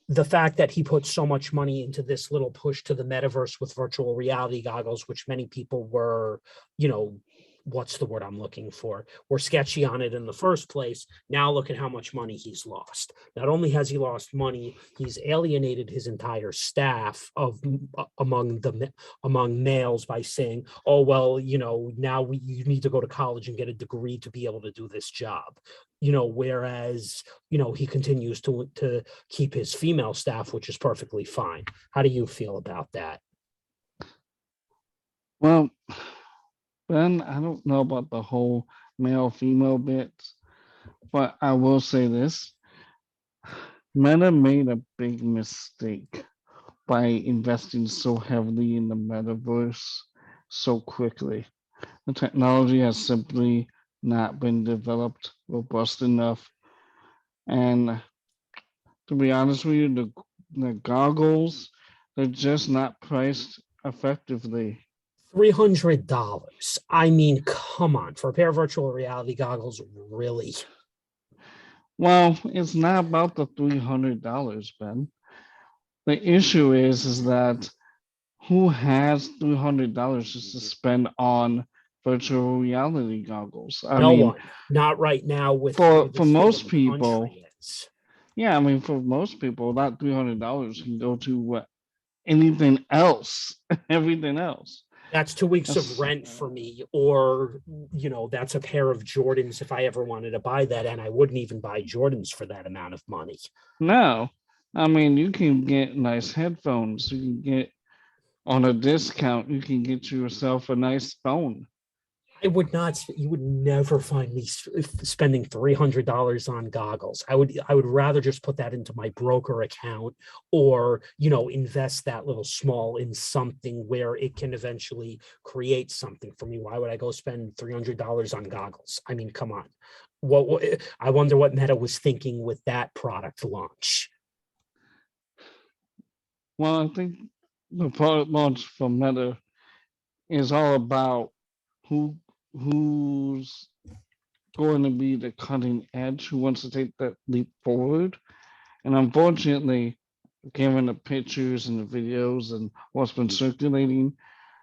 The fact that he put so much money into this little push to the metaverse with virtual reality goggles, which many people were, you know, what's the word I'm looking for? Were sketchy on it in the first place. Now look at how much money he's lost. Not only has he lost money, he's alienated his entire staff among males by saying, "Oh well, you know, now you need to go to college and get a degree to be able to do this job." You know, whereas, you know, he continues to keep his female staff, which is perfectly fine. How do you feel about that? Well, Ben, I don't know about the whole male female bits, but I will say this. Meta made a big mistake by investing so heavily in the metaverse so quickly. The technology has simply not been developed robust enough And to be honest with you, the goggles, they're just not priced effectively. $300. I mean, come on, for a pair of virtual reality goggles, really? Well, it's not about the $300, Ben. The issue is that who has $300 just to spend on virtual reality goggles? I No mean, one. Not right now with for where the state most of the people, country is. yeah, I mean, for most people, that $300 can go to what anything else, everything else. That's 2 weeks of That's, rent for me, or that's a pair of Jordans if I ever wanted to buy that, and I wouldn't even buy Jordans for that amount of money. no, I mean, you can get nice headphones. You can get on a discount. You can get yourself a nice phone. I would not. You would never find me spending $300 on goggles. I would rather just put that into my broker account, or invest that little small in something where it can eventually create something for me. Why would I go spend $300 on goggles? I mean, come on. What I wonder what Meta was thinking with that product launch. Well, I think the product launch for Meta is all about who's going to be the cutting edge, who wants to take that leap forward. And unfortunately, given the pictures and the videos and what's been circulating,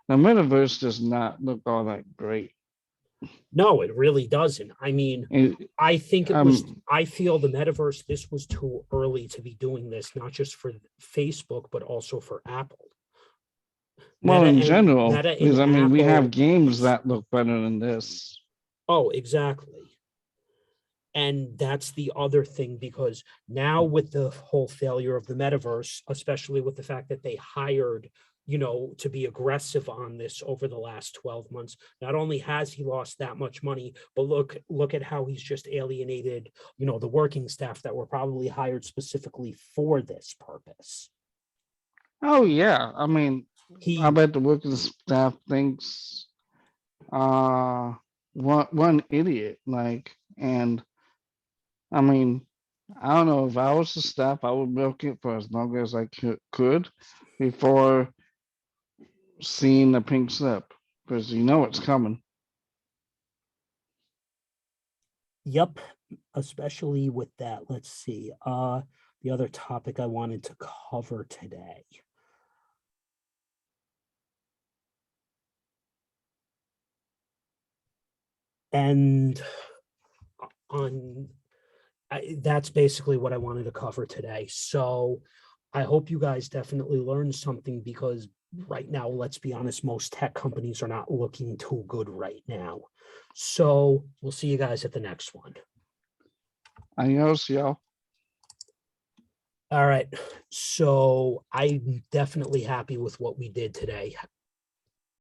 the metaverse does not look all that great. No, it really doesn't. I mean, It, I feel the metaverse, this was too early to be doing this, not just for Facebook, but also for Apple. well, in general, Meta because and I mean, we have Apple. games that look better than this. Oh, exactly. And that's the other thing, because now with the whole failure of the metaverse, especially with the fact that they hired, to be aggressive on this over the last 12 months, not only has he lost that much money, but look at how he's just alienated, the working staff that were probably hired specifically for this purpose. Oh yeah, I mean, I He bet the working staff thinks one idiot like, and I mean, I don't know, if I was the staff, I would milk it for as long as I could before seeing the pink slip, because you know it's coming. Yep, especially with that. Let's see. The other topic I wanted to cover today. And that's basically what I wanted to cover today. So I hope you guys definitely learned something, because right now, let's be honest, most tech companies are not looking too good right now. So we'll see you guys at the next one. Adios, y'all. All right. So I'm definitely happy with what we did today.